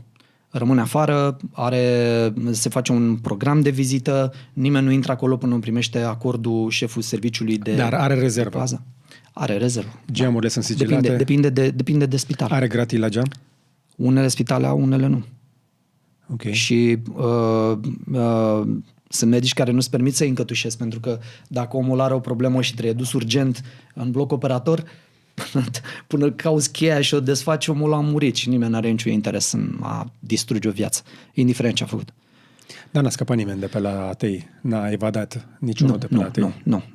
Rămâne afară, se face un program de vizită, nimeni nu intră acolo până nu primește acordul șeful serviciului de... Dar are rezervă? Pază. Are rezervă. Geamurile sunt sigilate? Depinde de spital. Are gratii la geam? Unele spitale au, unele nu. Ok. Și sunt medici care nu-ți permit să-i încătușesc, pentru că dacă omul are o problemă și trebuie dus urgent în bloc operator, până cauzi cheia și o desfaci, omul a murit și nimeni nu are niciun interes în a distruge o viață, indiferent ce a făcut. Dar n-a scăpat nimeni de pe la ATI? N-a evadat niciunul de pe la ATI?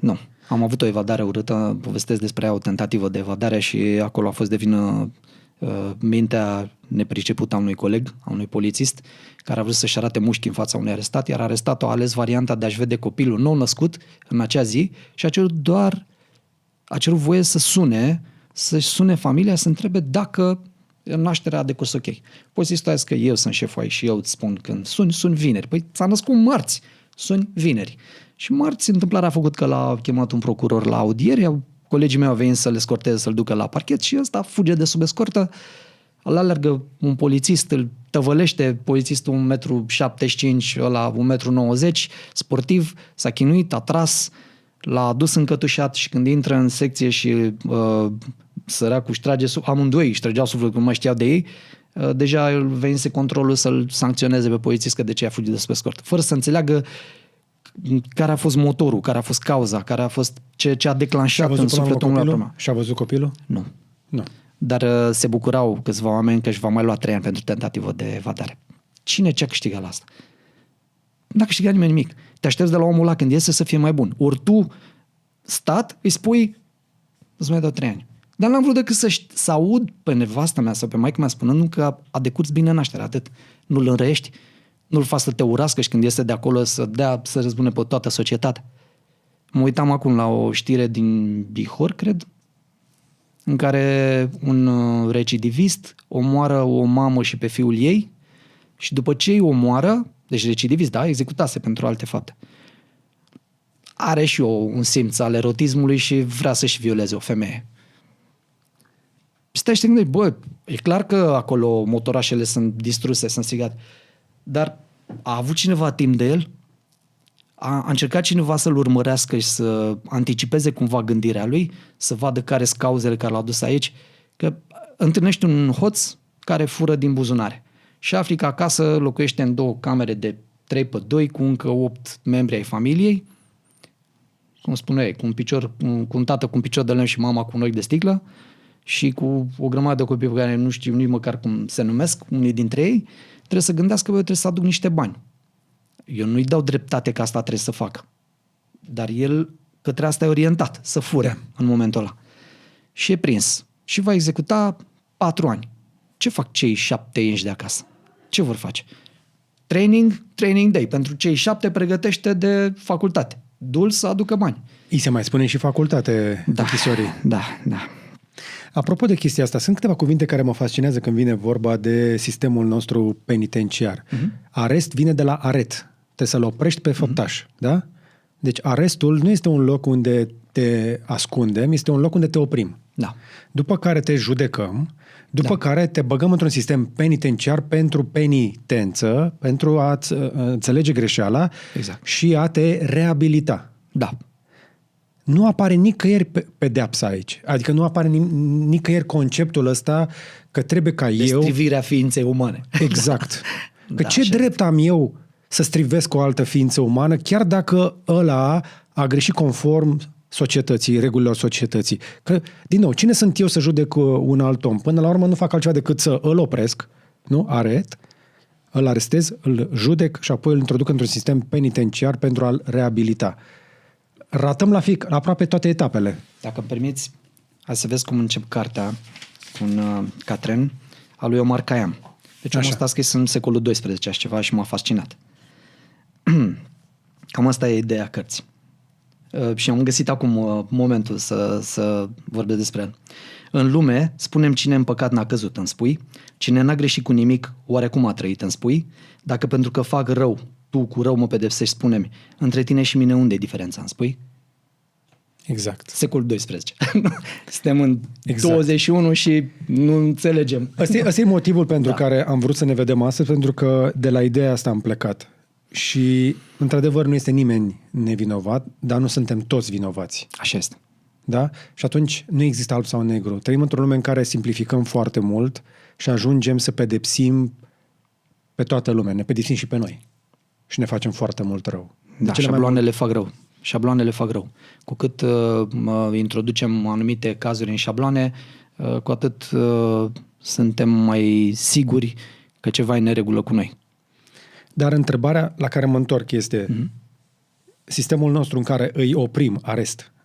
Nu. Am avut o evadare urâtă, povestesc despre ea, o tentativă de evadare și acolo a fost de vină mintea nepricepută a unui coleg, a unui polițist, care a vrut să-și arate mușchi în fața unui arestat, iar arestatul a ales varianta de a-și vede copilul nou născut în acea zi și a cerut voie să-și sune familia, să întrebe dacă nașterea a decurs ok. Polițistul a zis că eu sunt șeful aici și eu îți spun când suni vineri. Păi s-a născut marți, suni vineri. Și marți întâmplarea a făcut că l-a chemat un procuror la audiere, colegii mei au venit să-l escorteze, să-l ducă la parchet și ăsta fuge de sub escortă, alergă un polițist, îl tăvălește, polițistul 1,75 m, ăla 1,90 m, sportiv, s-a chinuit, a tras, l-a adus încătușat și când intră în secție și săracul își trage, amândoi își trăgeau sufletul, că nu mai știau de ei, deja îl venise controlul să-l sancționeze pe polițist că de ce a fugit de sub escortă, fără să înțeleagă care a fost motorul, care a fost cauza, care a fost ce a declanșat în sufletul omului la problema. Și-a văzut copilul? Nu. Nu. Dar se bucurau câțiva oameni că își va mai lua 3 ani pentru tentativă de evadare. Cine ce-a câștigat la asta? N-a câștigat nimeni nimic. Te aștepți de la omul ăla când iese să fie mai bun. Ori tu, stat, îi spui, îți mai dau 3 ani. Dar n-am vrut decât să aud pe nevasta mea sau pe maică mea spunând că a decurs bine nașterea, atât. Nu-l înrăiești, nu-l faci să te urască și când iese de acolo să răzbune pe toată societatea. Mă uitam acum la o știre din Bihor, cred, în care un recidivist omoară o mamă și pe fiul ei și după ce îi omoară, deci recidivist, da, executase pentru alte fapte, are și un simț al erotismului și vrea să-și violeze o femeie. Stai și te gândești, bă, e clar că acolo motorașele sunt distruse, sunt strigate, dar a avut cineva timp de el? A încercat cineva să-l urmărească și să anticipeze cumva gândirea lui, să vadă care sunt cauzele care l-au dus aici? Că întâlnești un hoț care fură din buzunare și afli că acasă locuiește în 2 camere de 3x2 cu încă 8 membri ai familiei, cum spuneai, cu un tată cu un picior de lemn și mama cu un ochi de sticlă și cu o grămadă de copii pe care nu știu nici măcar cum se numesc, unii dintre ei, trebuie să gândească că eu trebuie să aduc niște bani. Eu nu-i dau dreptate că asta trebuie să facă. Dar el către asta e orientat, să fure în momentul ăla. Și e prins. Și va executa 4 ani. Ce fac cei 7 inși de acasă? Ce vor face? Training day. Pentru cei 7 pregătește de facultate. Dul să aducă bani. Îi se mai spune și facultate închisorii. Da. Apropo de chestia asta, sunt câteva cuvinte care mă fascinează când vine vorba de sistemul nostru penitenciar. Arest vine de la aret. Trebuie să-l oprești pe făptaș, da? Deci arestul nu este un loc unde te ascundem, este un loc unde te oprim. Da. După care te judecăm, după care te băgăm într-un sistem penitenciar pentru penitență, pentru a înțelege greșeala Exact. și a te reabilita. Da. Nu apare nicăieri pedeapsa aici. Adică nu apare nicăieri conceptul ăsta că trebuie ca eu... Strivirea ființei umane. Exact. Că Da, ce așa. drept am eu să strivesc o altă ființă umană, chiar dacă ăla a greșit conform societății, regulilor societății. Că, din nou, cine sunt eu să judec un alt om? Până la urmă nu fac altceva decât să îl opresc, nu? Aret, îl arestez, îl judec și apoi îl introduc într-un sistem penitenciar pentru a-l reabilita. Ratăm la aproape toate etapele. Dacă îmi permiți, hai să vezi cum încep cartea cu un Catren al lui Omar Khayyam. Deci omul ăsta a scris în secolul XII așa ceva și m-a fascinat. Cam asta e ideea cărții. Și am găsit acum momentul să vorbesc despre el. În lume, spunem cine în păcat n-a căzut, îmi spui? Cine n-a greșit cu nimic, oarecum a trăit, îmi spui? Dacă pentru că fac rău, tu cu rău mă pedepsești, spune-mi, între tine și mine unde e diferența, îmi spui? Exact. Secolul XII. Suntem în Exact. 21 și nu înțelegem. Ăsta e motivul pentru care am vrut să ne vedem astăzi, pentru că de la ideea asta am plecat. Și, într-adevăr, nu este nimeni nevinovat, dar nu suntem toți vinovați. Așa este. Da? Și atunci nu există alb sau negru. Trăim într-o lume în care simplificăm foarte mult și ajungem să pedepsim pe toată lumea. Ne pedepsim și pe noi. Și ne facem foarte mult rău. Da, șabloanele fac rău. Șabloanele fac rău. Cu cât introducem anumite cazuri în șabloane, cu atât suntem mai siguri că ceva e în neregulă cu noi. Dar întrebarea la care mă întorc este sistemul nostru în care îi oprim,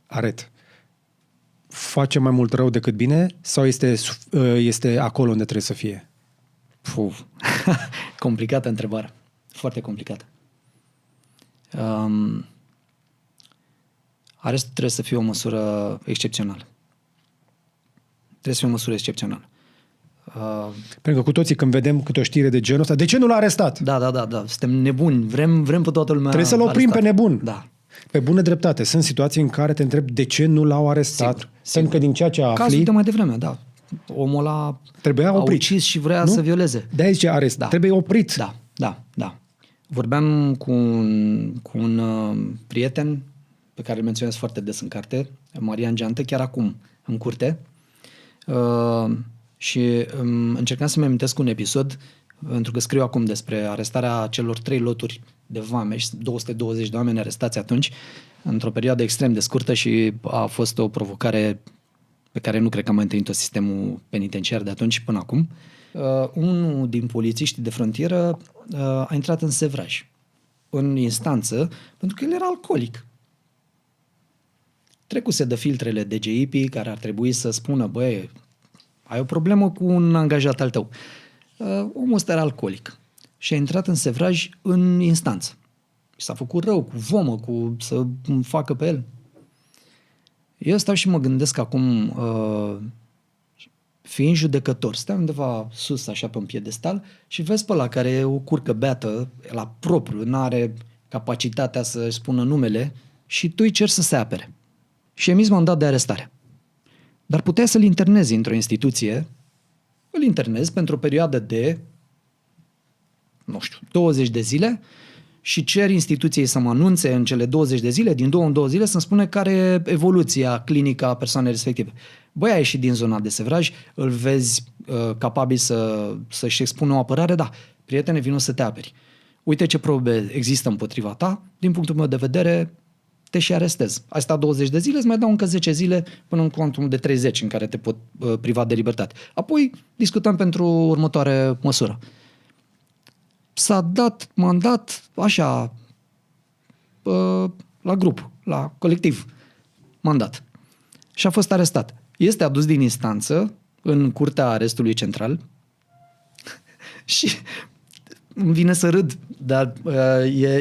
aret, face mai mult rău decât bine sau este acolo unde trebuie să fie? Complicată întrebare. Foarte complicată. Arestul trebuie să fie o măsură excepțională. Trebuie să fie o măsură excepțională. Pentru că cu toții când vedem câte o știre de genul ăsta, de ce nu l-a arestat? Da. Suntem nebuni. Vrem pe toată lumea. Trebuie să-l oprim pe nebun. Da. Pe bună dreptate. Sunt situații în care te întreb de ce nu l-au arestat. Sigur. Pentru că din ceea ce afli... Cazul de mai devreme, da. Omul ăla trebuia a oprit. ucis și vrea Nu? să violeze. De-aia zice arest. Da. Trebuie oprit. Da. Vorbeam cu un prieten pe care îl menționez foarte des în carte, Marian Geantă, chiar acum, în curte. Și încercam să-mi amintesc un episod, pentru că scriu acum despre arestarea celor 3 loturi de vameși, 220 de oameni arestați atunci, într-o perioadă extrem de scurtă și a fost o provocare pe care nu cred că am mai întâlnit-o sistemul penitenciar de atunci până acum. Unul din polițiștii de frontieră a intrat în sevraj, în instanță, pentru că el era alcoolic. Trecuse de filtrele DGIP care ar trebui să spună, băi, ai o problemă cu un angajat al tău. Omul ăsta era alcoolic și a intrat în sevraj în instanță. Și s-a făcut rău, cu vomă, cu să facă pe el. Eu stau și mă gândesc acum, fiind judecător, stai undeva sus, așa, pe un piedestal și vezi pe ăla care e o curcă beată, la propriu, n-are capacitatea să-și spună numele și tu îi ceri să se apere. Și emiți mandat de arestare. Dar puteai să-l internezi într-o instituție, îl internezi pentru o perioadă de, 20 de zile și cer instituției să mă anunțe în cele 20 de zile, din 2 în 2 zile, să-mi spune care e evoluția clinică a persoanei respective. Băi, a ieșit din zona de sevraj, îl vezi capabil să-și expună o apărare, da, prietene, vino să te aperi. Uite ce probe există împotriva ta, din punctul meu de vedere, te și arestez. Ai stat 20 de zile, îți mai dau încă 10 zile până în cuantum de 30 în care te pot priva de libertate. Apoi discutăm pentru următoare măsură. S-a dat mandat așa la grup, la colectiv, mandat. Și a fost arestat. Este adus din instanță în curtea arestului central și îmi vine să râd, dar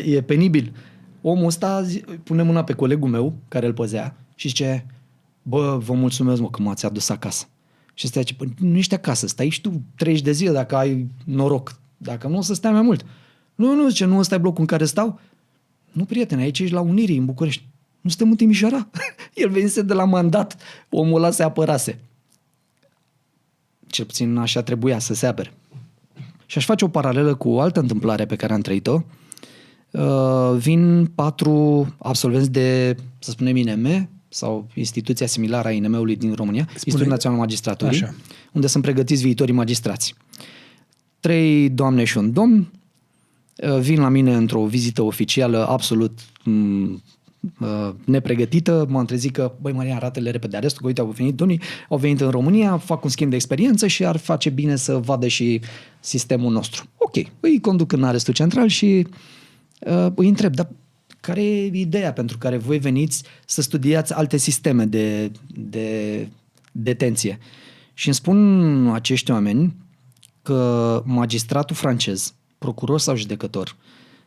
e penibil. Omul ăsta pune mâna pe colegul meu care îl păzea și zice: bă, vă mulțumesc, mă, că m-ați adus acasă. Și ăsta zice: păi, nu ești acasă, stai și tu 30 de zile dacă ai noroc. Dacă nu, o să stai mai mult. Nu, zice, nu ăsta e blocul în care stau? Nu, prietene, aici ești la Unirii, în București. Nu suntem în Timișoara. El venise de la mandat, omul ăla se apărase. Cel puțin așa trebuia să se apere. Și aș face o paralelă cu o altă întâmplare pe care am trăit-o. Vin 4 absolvenți de, să spunem, INM sau instituția similară a INM-ului din România, Institutul Național al Magistraturii, așa, unde sunt pregătiți viitorii magistrați. 3 doamne și un domn vin la mine într-o vizită oficială absolut nepregătită. M-am trezit că, băi, Maria, arată-le repede arestul, că uite, au venit domnii, au venit în România, fac un schimb de experiență și ar face bine să vadă și sistemul nostru. Ok, îi conduc în arestul central și îi întreb, dar care e ideea pentru care voi veniți să studiați alte sisteme de detenție? Și îmi spun acești oameni că magistratul francez, procuror sau judecător,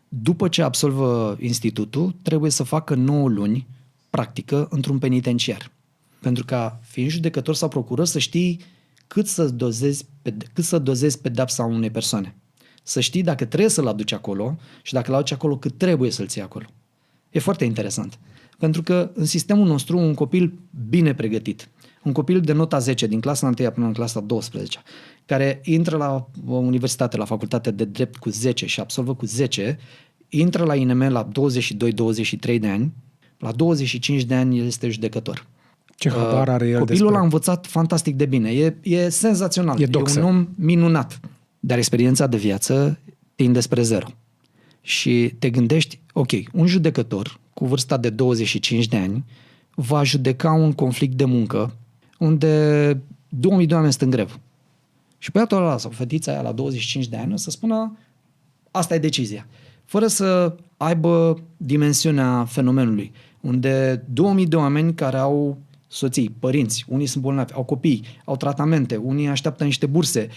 după ce absolvă institutul, trebuie să facă 9 luni practică într-un penitenciar. Pentru ca, fiind judecător sau procuror, să știi cât să dozezi pedepsa unei persoane. Să știi dacă trebuie să-l aduci acolo și dacă l aduci acolo, cât trebuie să-l ții acolo. E foarte interesant. Pentru că în sistemul nostru, un copil bine pregătit, un copil de nota 10 din clasa 1 până în clasa 12, care intră la universitate, la facultate de drept cu 10 și absolvă cu 10, intră la INM la 22-23 de ani, la 25 de ani el este judecător. Ce habar are el Copilul a învățat fantastic de bine. E senzațional. E un om minunat. Dar experiența de viață tinde spre 0. Și te gândești, ok, un judecător cu vârsta de 25 de ani va judeca un conflict de muncă unde 2000 de oameni sunt în grevă. Și băiatul ăla sau fetița aia la 25 de ani o să spună: asta e decizia. Fără să aibă dimensiunea fenomenului, unde 2000 de oameni care au soții, părinți, unii sunt bolnavi, au copii, au tratamente, unii așteaptă niște burse,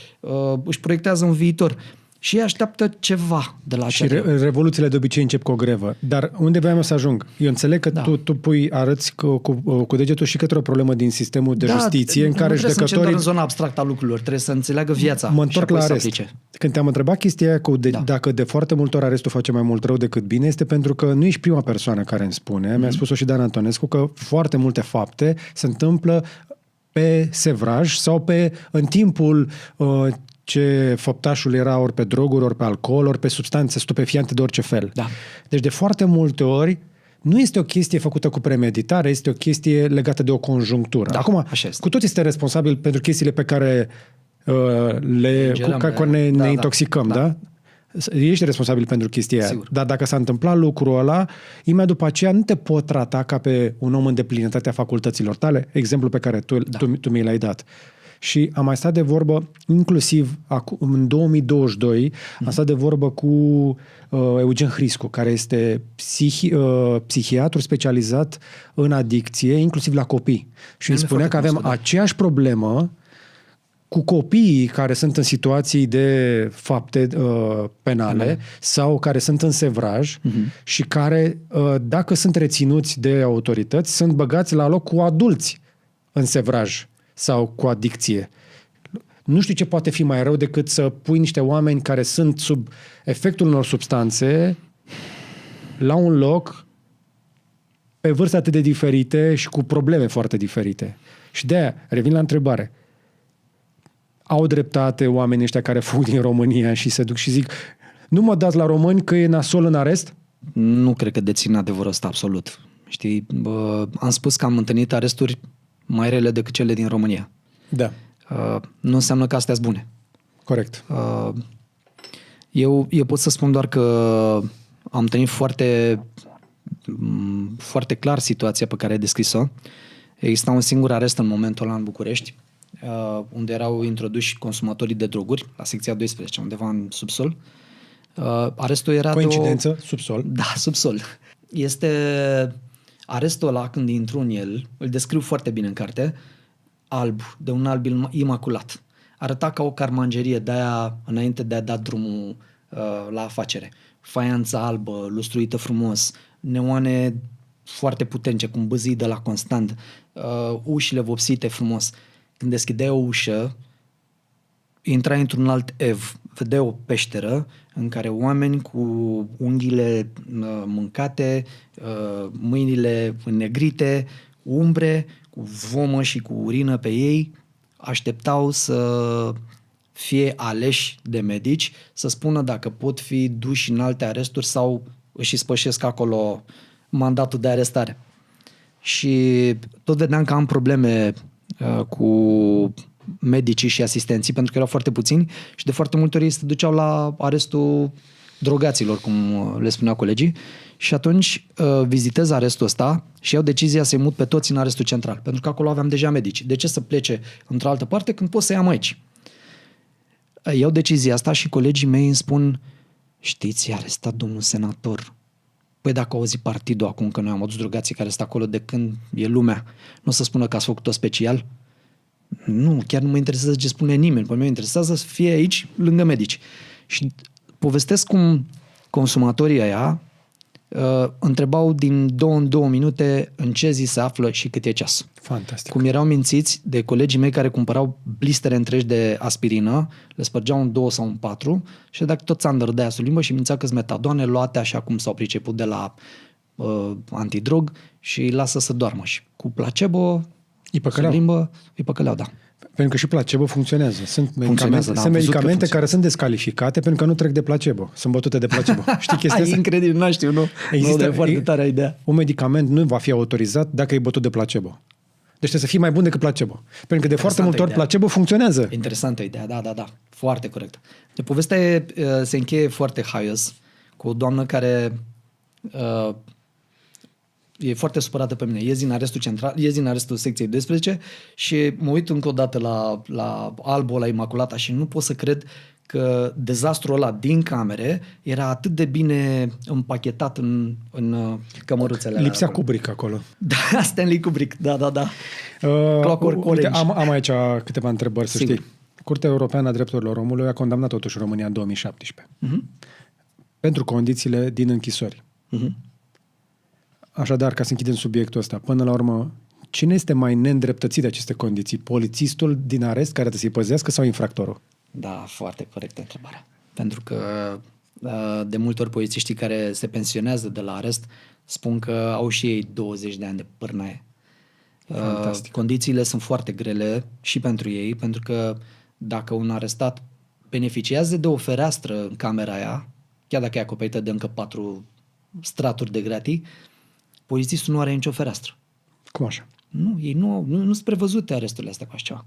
își proiectează un viitor și ei așteaptă ceva de la și revoluțiile de obicei încep cu o grevă. Dar unde voiam să ajung? Eu înțeleg că tu arăți cu degetul și către o problemă din sistemul de justiție în care judecătorii... doar în zona abstractă a lucrurilor, trebuie să înțeleagă viața. Mă întorc la arest. Când te-am întrebat chestia aia dacă de foarte multe ori arestul face mai mult rău decât bine, este pentru că nu ești prima persoană care îmi spune, mi-a spus-o și Dan Antonescu, că foarte multe fapte se întâmplă pe sevraj sau în timpul ce făptașul era ori pe droguri, ori pe alcool, ori pe substanțe stupefiante de orice fel. Da. Deci de foarte multe ori nu este o chestie făcută cu premeditare, este o chestie legată de o conjunctură. Da, acum, cu toți este responsabil pentru chestiile pe care ne intoxicăm, da? Ești responsabil pentru chestia aia. Dar dacă s-a întâmplat lucrul ăla, imediat după aceea nu te pot trata ca pe un om în deplinătatea facultăților tale, exemplu pe care tu mi l-ai dat. Și am mai stat de vorbă, inclusiv în 2022, am stat de vorbă cu Eugen Hriscu, care este psihiatru specializat în adicție, inclusiv la copii. Și îmi spunea că avem aceeași problemă cu copiii care sunt în situații de fapte penale sau care sunt în sevraj și care, dacă sunt reținuți de autorități, sunt băgați la loc cu adulți în sevraj sau cu adicție. Nu știu ce poate fi mai rău decât să pui niște oameni care sunt sub efectul unor substanțe la un loc pe vârste atât de diferite și cu probleme foarte diferite. Și de-aia revin la întrebare. Au dreptate oamenii ăștia care fug din România și se duc și zic: nu mă dați la români că e nasol în arest? Nu cred că dețin adevărul ăsta absolut. Știi, am spus că am întâlnit aresturi mai rele decât cele din România. Da. Nu înseamnă că astea sunt bune. Corect. Eu pot să spun doar că am întâlnit foarte clar situația pe care ai descris-o. Exista un singur arest în momentul ăla în București, unde erau introduși consumatorii de droguri, la secția 12, undeva în subsol. Arestul era coincidență, subsol? Da, subsol. Este arestul ăla, când intru în el, îl descriu foarte bine în carte, alb, de un alb imaculat. Arăta ca o carmangerie, de-aia înainte de a da drumul la afacere. Faianță albă, lustruită frumos, neoane foarte puternice, cu un băzii de la constant, ușile vopsite frumos. Când deschideai o ușă, intrai într-un alt ev, vedeai o peșteră în care oameni cu unghiile mâncate, mâinile înnegrite, umbre, cu vomă și cu urină pe ei, așteptau să fie aleși de medici, să spună dacă pot fi duși în alte aresturi sau își spășesc acolo mandatul de arestare. Și tot vedeam că am probleme cu medicii și asistenții, pentru că erau foarte puțini și de foarte multe ori se duceau la arestul drogaților, cum le spuneau colegii, și atunci vizitez arestul ăsta și iau decizia să-i mut pe toți în arestul central, pentru că acolo aveam deja medici. De ce să plece într-o altă parte când pot să-i am aici? Iau decizia asta și colegii mei îmi spun: știți, i-a arestat domnul senator. Păi dacă auzi partidul acum că noi am adus drogații care sunt acolo de când e lumea, nu o să spună că ați făcut-o special? Nu, chiar nu mă interesează ce spune nimeni. Pe mine mă interesează să fie aici, lângă medici. Și povestesc cum consumatorii aia întrebau din 2 în 2 minute în ce zi se află și cât e ceasul. Fantastic. Cum erau mințiți de colegii mei care cumpărau blistere întregi de aspirină, le spărgeau în 2 sau în 4 și dacă tot țandăr de aia sub limbă și mințeau că-s metadoane luate așa cum s-au priceput de la antidrog și îi lasă să doarmă. Și cu placebo, sub limbă, îi păcăleau, da. Pentru că și placebo funcționează. Sunt Funcționează, medicamente care sunt descalificate pentru că nu trec de placebo. Sunt bătute de placebo. Știi chestia asta? Incredibil, nu știu, nu. Există, nu, de foarte tare idea. Un medicament nu va fi autorizat dacă e bătut de placebo. Deci trebuie să fie mai bun decât placebo. Pentru că de foarte multe ori placebo funcționează. Interesantă idea, da. Foarte corect. De povestea se încheie foarte haios cu o doamnă care e foarte supărată pe mine. Ies din arestul central, ies din arestul secției 12 și mă uit încă o dată la albul ăla imaculata și nu pot să cred că dezastrul ăla din camere era atât de bine împachetat în cămăruțele alea. Lipsea Kubrick acolo. Da, Stanley Kubrick, da. Clockwork Uite, Orange. am aici câteva întrebări, să știi. Curtea Europeană a Drepturilor Omului a condamnat totuși România în 2017 pentru condițiile din închisori. Așadar, ca să închidem subiectul ăsta, până la urmă, cine este mai neîndreptățit de aceste condiții? Polițistul din arest care trebuie să-i păzească sau infractorul? Da, foarte corectă întrebarea. Pentru că de multe ori polițiștii care se pensionează de la arest spun că au și ei 20 de ani de pârnaie. Condițiile sunt foarte grele și pentru ei, pentru că dacă un arestat beneficiază de o fereastră în camera aia, chiar dacă e acoperită de încă 4 straturi de gratii, polițistul nu are nicio fereastră. Cum așa? Nu, ei nu sunt prevăzute aresturile astea cu așa ceva.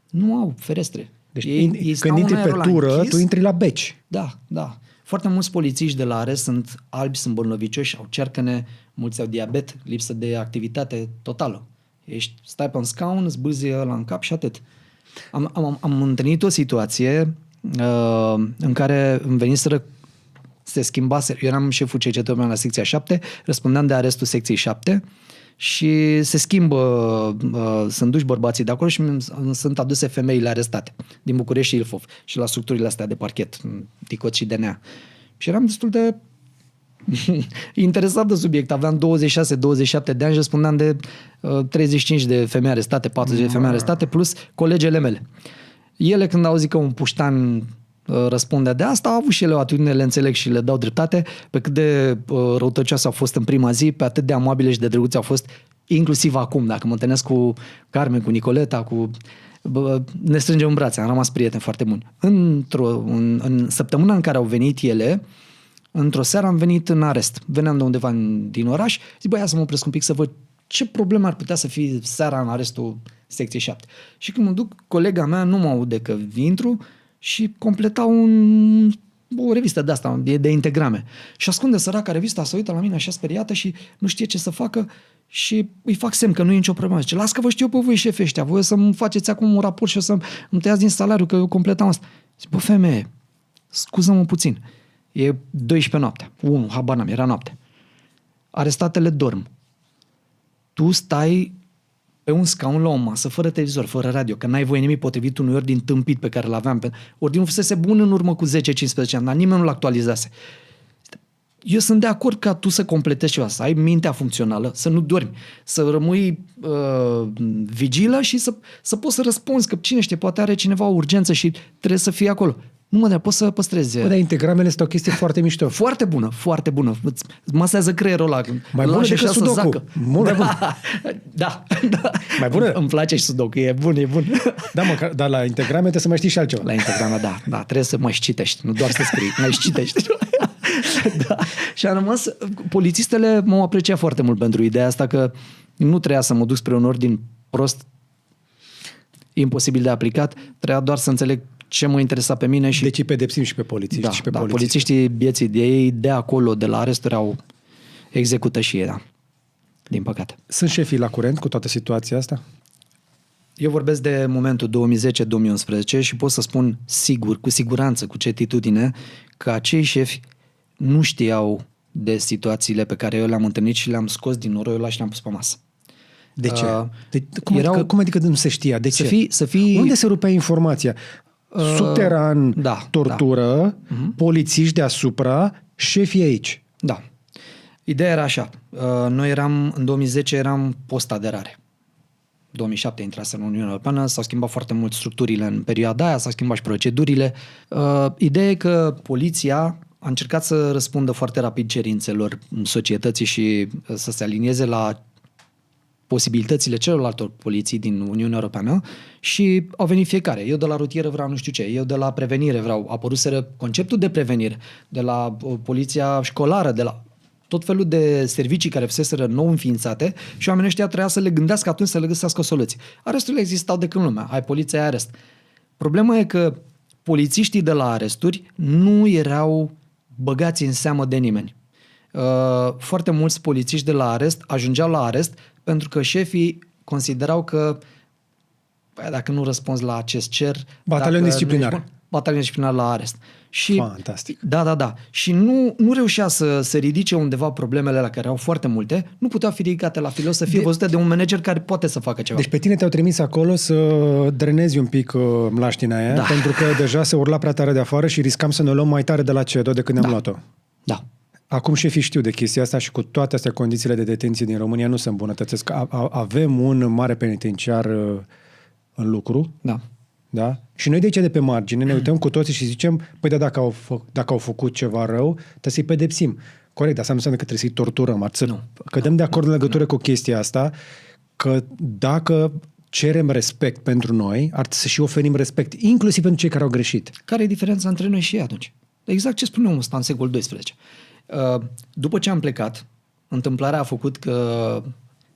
Nu au ferestre. Deci ei când intri pe tură, tu intri la beci. Da. Foarte mulți polițiști de la arest sunt albi, sunt bolnăvicioși, au cercăne, mulți au diabet, lipsă de activitate totală. Stai pe un scaun, îți bâzie ăla în cap și atât. Am întâlnit o situație în care îmi veniseră, se schimbase, eu eram șeful CCT la secția 7, răspundeam de arestul secției 7 și se schimbă, sunt duși bărbații de acolo și sunt aduse femeile arestate din București și Ilfov și la structurile astea de parchet, DICOT și DNA. Și eram destul de interesat de subiect. Aveam 26-27 de ani și răspundeam de 35 de femei arestate, 40 de femei arestate, plus colegele mele. Ele, când au zis că un puștan răspunde de asta, au avut și ele o atitudine, le înțeleg și le dau dreptate, pe cât de răutăcioase au fost în prima zi, pe atât de amabile și de drăguțe au fost, inclusiv acum, dacă mă întâlnesc cu Carmen, cu Nicoleta, ne strângem în brațe, am rămas prieteni foarte buni. În săptămâna în care au venit ele, într-o seară am venit în arest. Veneam de undeva din oraș, zic, băi, ia să mă opresc un pic să văd ce probleme ar putea să fie seara în arestul secției 7. Și când mă duc, colega mea nu mă aude că intru și completa o revistă de asta, de integrame. Și ascunde săraca revista, se uită la mine așa speriată și nu știe ce să facă și îi fac semn că nu e nicio problemă. Zice, las că vă știu pe voi șefi ăștia, voi să-mi faceți acum un raport și o să-mi tăiați din salariu că eu completam asta. Zic, bă, femeie, scuză-mă puțin, e 12 noaptea, 1, habar n-am, era noapte. Arestatele dorm. Tu stai pe un scaun la o masă, fără televizor, fără radio, că n-ai voie nimic potrivit unui ordin tâmpit pe care l-aveam. Ordinul fusese bun în urmă cu 10-15 ani, dar nimeni nu-l actualizase. Eu sunt de acord ca tu să completezi ceva, să ai mintea funcțională, să nu dormi, să rămâi vigilă și să poți să răspunzi, că cine știe, poate are cineva o urgență și trebuie să fie acolo. Nu mă, dar poți să păstrezi. Dar integramele sunt o chestie foarte mișto. Foarte bună, foarte bună. Îți masează creierul ăla. Mai bună decât Sudoku. Da. Mai bună? Îmi place și Sudoku, e bun. Da, dar la integrame trebuie să mai știi și altceva. La integrame, da, trebuie să mai și citești, nu doar să scrii, mai și citești. Da. Și am rămas, polițistele m-au apreciat foarte mult pentru ideea asta, că nu trebuia să mă duc spre un ordin prost, imposibil de aplicat, trebuia doar să înțeleg ce mă interesa pe mine. Și deci îi pedepsim și pe polițiști și pe polițiști. Polițiștii bieții de ei, de acolo, de la aresturi, au execută și ei, da. Din păcate. Sunt șefii la curent cu toată situația asta? Eu vorbesc de momentul 2010-2011 și pot să spun sigur, cu siguranță, cu certitudine, că acei șefi nu știau de situațiile pe care eu le-am întâlnit și le-am scos din noroiul ăla și le-am pus pe masă. De ce? Cum adică nu se știa? De ce? Să fii... Unde se rupea informația? Subteran, tortură, polițiști deasupra, șefii aici. Da. Ideea era așa. Noi în 2010 eram post-aderare. 2007 intrase în Uniunea Europeană, s-au schimbat foarte mult structurile în perioada aia, s-au schimbat și procedurile. Ideea e că poliția a încercat să răspundă foarte rapid cerințelor societății și să se alinieze la posibilitățile celorlalte poliții din Uniunea Europeană și au venit fiecare. Eu de la rutieră vreau nu știu ce, eu de la prevenire vreau. Apăruseră conceptul de prevenire, de la poliția școlară, de la tot felul de servicii care fuseseră nou înființate și oamenii ăștia trebuia să le gândească atunci să le găsească o soluție. Aresturile existau de când lumea. Ai poliția, ai arest. Problema e că polițiștii de la aresturi nu erau băgați în seamă de nimeni. Foarte mulți polițiști de la arest ajungeau la arest pentru că șefii considerau că dacă nu răspunzi la acest cer... Batalion disciplinar. Batalion disciplinar la arest. Și, fantastic. Da. Și nu reușea să ridice undeva problemele la care au foarte multe, nu puteau fi ridicate la filo, să fie văzute de un manager care poate să facă ceva. Deci pe tine te-au trimis acolo să drenezi un pic mlaștina aia, pentru că deja se urla prea tare de afară și riscam să ne luăm mai tare de la CEDO decât ne-am luat-o. Da. Acum șefii știu de chestia asta și cu toate astea condițiile de detenție din România nu se îmbunătățesc. Avem un mare penitenciar în lucru. Da? Și noi de aici de pe margine ne uităm cu toții și zicem, păi dacă au făcut ceva rău, trebuie să-i pedepsim. Corect, asta nu înseamnă că trebuie să-i torturăm. Cădem de acord în legătură cu chestia asta, că dacă cerem respect pentru noi, ar trebui să și oferim respect, inclusiv pentru cei care au greșit. Care e diferența între noi și ei atunci? Exact ce spune omul ăsta în secolul XII. După ce am plecat, întâmplarea a făcut că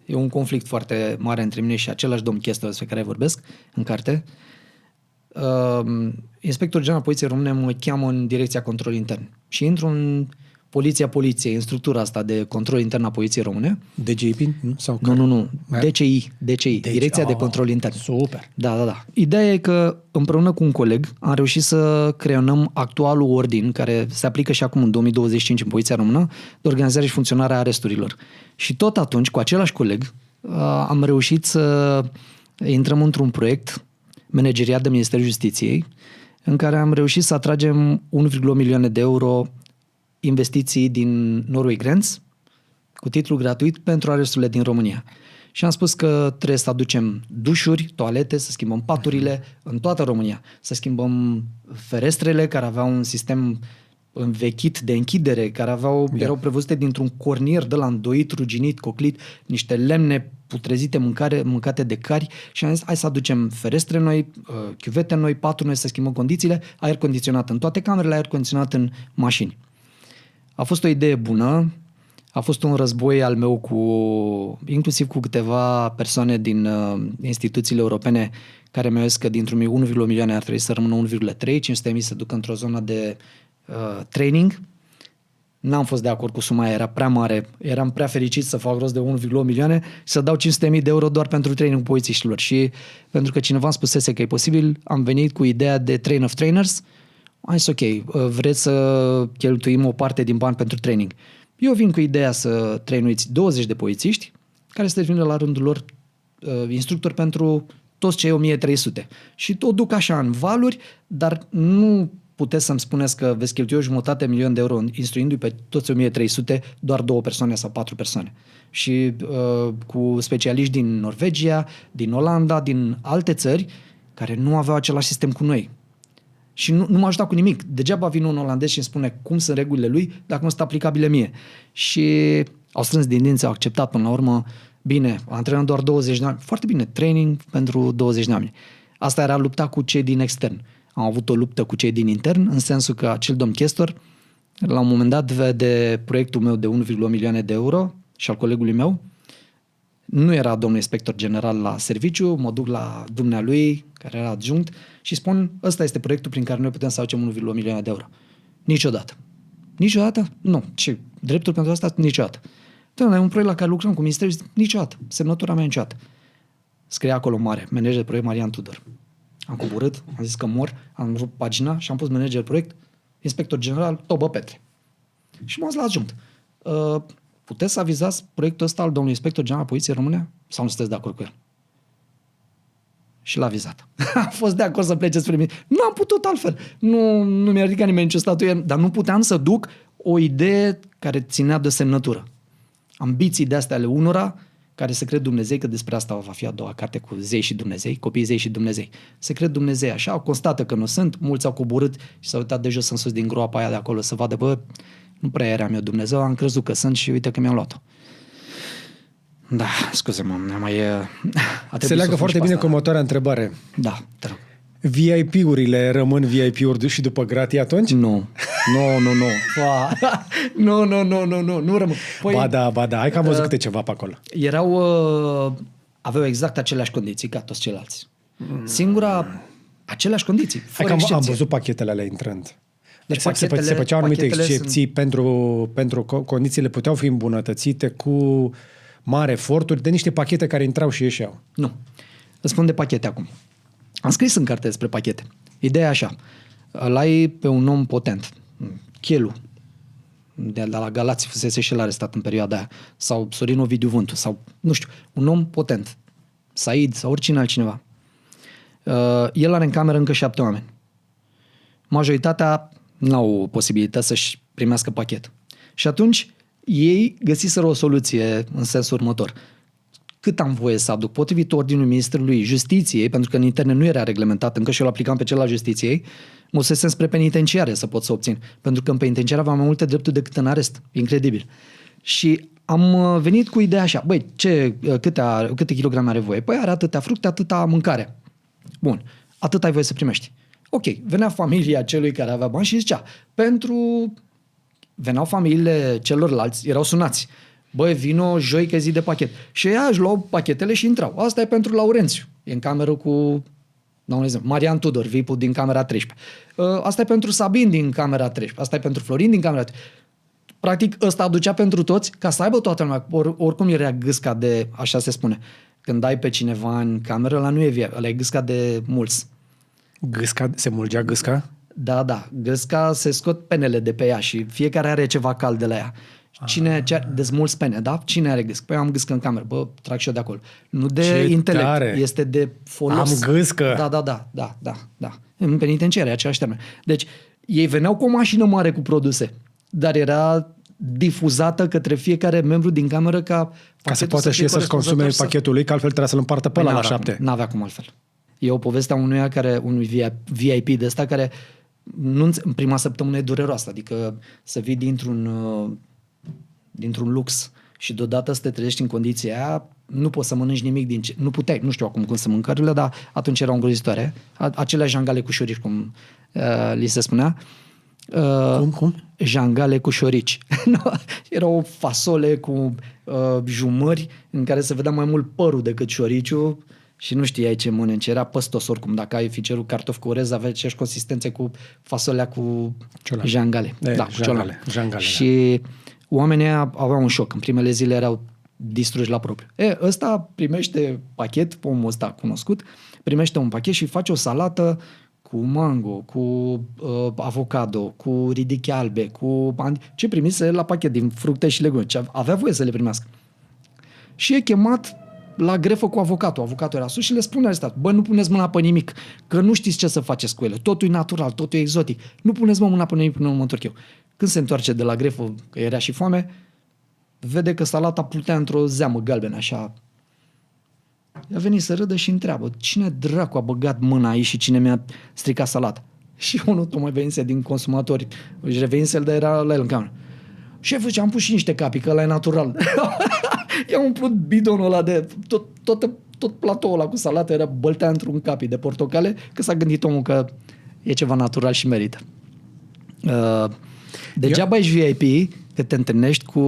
e un conflict foarte mare între mine și același domn Chestor despre care vorbesc în carte. Inspectorul general al Poliției Române mă cheamă în direcția control intern și intru în poliției, în structura asta de control intern a Poliției Române. DGIP? Nu. DCI. Direcția de control intern. Super. Da. Ideea e că împreună cu un coleg am reușit să creionăm actualul ordin care se aplică și acum în 2025 în Poliția Română de organizare și funcționare a aresturilor. Și tot atunci, cu același coleg, am reușit să intrăm într-un proiect manageriat de Ministerul Justiției, în care am reușit să atragem 1,1 milioane de euro investiții din Norway Grants cu titlu gratuit pentru aresturile din România. Și am spus că trebuie să aducem dușuri, toalete, să schimbăm paturile în toată România, să schimbăm ferestrele care aveau un sistem învechit de închidere, care erau prevăzute dintr-un cornier de la îndoit, ruginit, coclit, niște lemne putrezite mâncate de cari și am zis, hai să aducem ferestre noi, chiuvete noi, paturi noi, să schimbăm condițiile, aer condiționat în toate camerele, aer condiționat în mașini. A fost o idee bună, a fost un război al meu inclusiv cu câteva persoane din instituțiile europene care mi-au zis că dintr-un 1,1 milioane ar trebui să rămână 1,3, 500.000 să ducă într-o zonă de training. N-am fost de acord cu suma aia, era prea mare, eram prea fericit să fac rost de 1,8 milioane și să dau 500.000 de euro doar pentru training cu polițiștilor. Și pentru că cineva îmi spusese că e posibil, am venit cu ideea de train of trainers. Am zis, ok, vreți să cheltuim o parte din bani pentru training. Eu vin cu ideea să trainuiți 20 de polițiști care să devină la rândul lor instructor pentru toți cei 1300. Și o duc așa în valuri, dar nu puteți să-mi spuneți că veți cheltui $500.000 de euro instruindu-i pe toți 1300, doar 2 persoane sau 4 persoane. Și cu specialiști din Norvegia, din Olanda, din alte țări, care nu aveau același sistem cu noi. Și nu m-a ajutat cu nimic. Degeaba vine un olandez și îmi spune cum sunt regulile lui dacă nu sunt aplicabile mie. Și au strâns din dinți, au acceptat până la urmă. Bine, antrenăm doar 20 de oameni. Foarte bine, training pentru 20 de oameni. Asta era lupta cu cei din extern. Am avut o luptă cu cei din intern, în sensul că acel domn Chestor, la un moment dat, vede proiectul meu de 1,1 milioane de euro și al colegului meu. Nu era domnul inspector general la serviciu, mă duc la dumnealui, care era adjunct, și spun, ăsta este proiectul prin care noi putem să facem 1,1 milioane de euro. Niciodată. Niciodată? Nu. Ce? Dreptul pentru asta? Niciodată. Doamne, e un proiect la care lucrăm cu ministerul, niciodată. Semnătura mea niciodată. Scrie acolo mare, manager de proiect Marian Tudor. Am coborât, am zis că mor, am rupt pagina și am pus manager de proiect, inspector general, Tobă Petre. Și m-am zis la adjunct. Puteți să avizați proiectul ăsta al domnului inspector general al Poliției Române sau nu sunteți de acord cu el? Și l-a avizat. Am fost de acord să plece spre mine. Nu am putut altfel. Nu mi-a ridicat nimeni nicio statuie, dar nu puteam să duc o idee care ținea de semnătură. Ambiții de astea ale unora care se cred Dumnezei, că despre asta va fi a doua carte cu zei și Dumnezei, copiii zei și Dumnezei. Se cred Dumnezei așa, au constată că nu sunt, mulți au coborât și s-au uitat de jos în sus din groapa aia de acolo să vadă, bă, nu prea era meu Dumnezeu, am crezut că sunt și uite că mi-am luat-o. Da, scuze-mă, se leagă foarte bine cu următoarea întrebare. Da, te rog. VIP-urile rămân VIP-uri și după gratii atunci? Nu. Nu rămân. Păi, ba da, hai că am văzut câte ceva pe acolo. Aveau exact aceleași condiții ca toți ceilalți. Aceleași condiții, fără hai că excepție. am văzut pachetele alea intrând. Deci pachetele, se făceau anumite excepții sunt... pentru condițiile puteau fi îmbunătățite cu mari eforturi de niște pachete care intrau și ieșeau. Nu. Îți spun de pachete acum. Am scris în carte despre pachete. Ideea e așa. Îl ai pe un om potent. Chelu. De la Galați fusese și el arestat în perioada aia. Sau Sorin Ovidiu Vântu. Sau, nu știu, un om potent. Said sau oricine altcineva. El are în cameră încă 7 oameni. Majoritatea n-au posibilitatea să-și primească pachet. Și atunci ei găsiseră o soluție în sensul următor. Cât am voie să aduc? Potrivit ordinului Ministrului Justiției, pentru că în interne nu era reglementat, încă și eu l-aplicam pe cel al Justiției, mă dusesem spre penitenciare să pot să obțin. Pentru că în penitenciare aveam mai multe drepturi decât în arest. Incredibil. Și am venit cu ideea așa, băi, câte kilograme are voie? Păi are atâtea fructe, atâta mâncare. Bun, atât ai voie să primești. Ok, venea familia celui care avea bani și zicea, veneau familiile celorlalți, erau sunați. Băi, vino joi că zi de pachet. Și ei își luau pachetele și intrau. Asta e pentru Laurențiu. E în cameră cu, Marian Tudor, VIP-ul din camera 13. Asta e pentru Sabin din camera 13. Asta e pentru Florin din camera 13. Practic, ăsta aducea pentru toți ca să aibă toată lumea. Oricum era gâsca de, așa se spune, când ai pe cineva în cameră, ăla nu e viață, ăla e gâsca de mulți. Gâsca? Se mulgea gâsca? Da. Gâsca se scot penele de pe ea și fiecare are ceva cald de la ea. Cine dezmulți pene, da? Cine are gâscă? Păi am gâscă în cameră. Bă, trag și eu de acolo. Nu de ce intelect, tare. este de folos. Am gâscă. Da. În penitenciare, același termen. Deci, ei veneau cu o mașină mare cu produse, dar era difuzată către fiecare membru din cameră ca să poată și să-și consume pachetul lui, că altfel trebuia să-l împartă pe ăla la 7. N-avea cum altfel. E o poveste a unui VIP de ăsta care în prima săptămână e dureroasă. Adică să vii dintr-un lux și deodată să te trezești în condiția aia, nu poți să mănânci nimic nu puteai, nu știu acum cum să mâncările, dar atunci erau îngrozitoare. Acelea jangale cu șorici, cum li se spunea. Cum? Jangale cu șorici. Era o fasole cu jumări în care se vedea mai mult părul decât șoriciul și nu știai ce mănânci. Era păstos oricum. Dacă ai fi cerut cartofi cu orez, avea aceeași consistențe cu fasolea cu jangale. Jangale. Și oamenii aveau un șoc. În primele zile erau distruși la propriu. Ăsta primește pachet, omul ăsta cunoscut, primește un pachet și face o salată cu mango, cu avocado, cu ridiche albe, cu ce primise la pachet din fructe și legume. Ce avea voie să le primească. Și e chemat la grefă cu avocatul. Avocatul era sus și le spune arestat: bă, nu puneți mâna pe nimic, că nu știți ce să faceți cu ele. Totul e natural, totul e exotic. Nu puneți mâna pe nimic până mă întorc eu. Când se întoarce de la grefă, că era și foame, vede că salata plutea într-o zeamă galbenă, așa. A venit să râdă și întreabă: cine dracu a băgat mâna aici și cine mi-a stricat salata? Și unul tocmai venise din consumatori, își revenise, dar era la el în cameră. Șeful, ce am pus și niște capi, că ăla e natural. I-a umplut bidonul ăla de... Tot platoul ăla cu salată era băltea într-un capi de portocale, că s-a gândit omul că e ceva natural și merită. Degeaba ești VIP că te întâlnești cu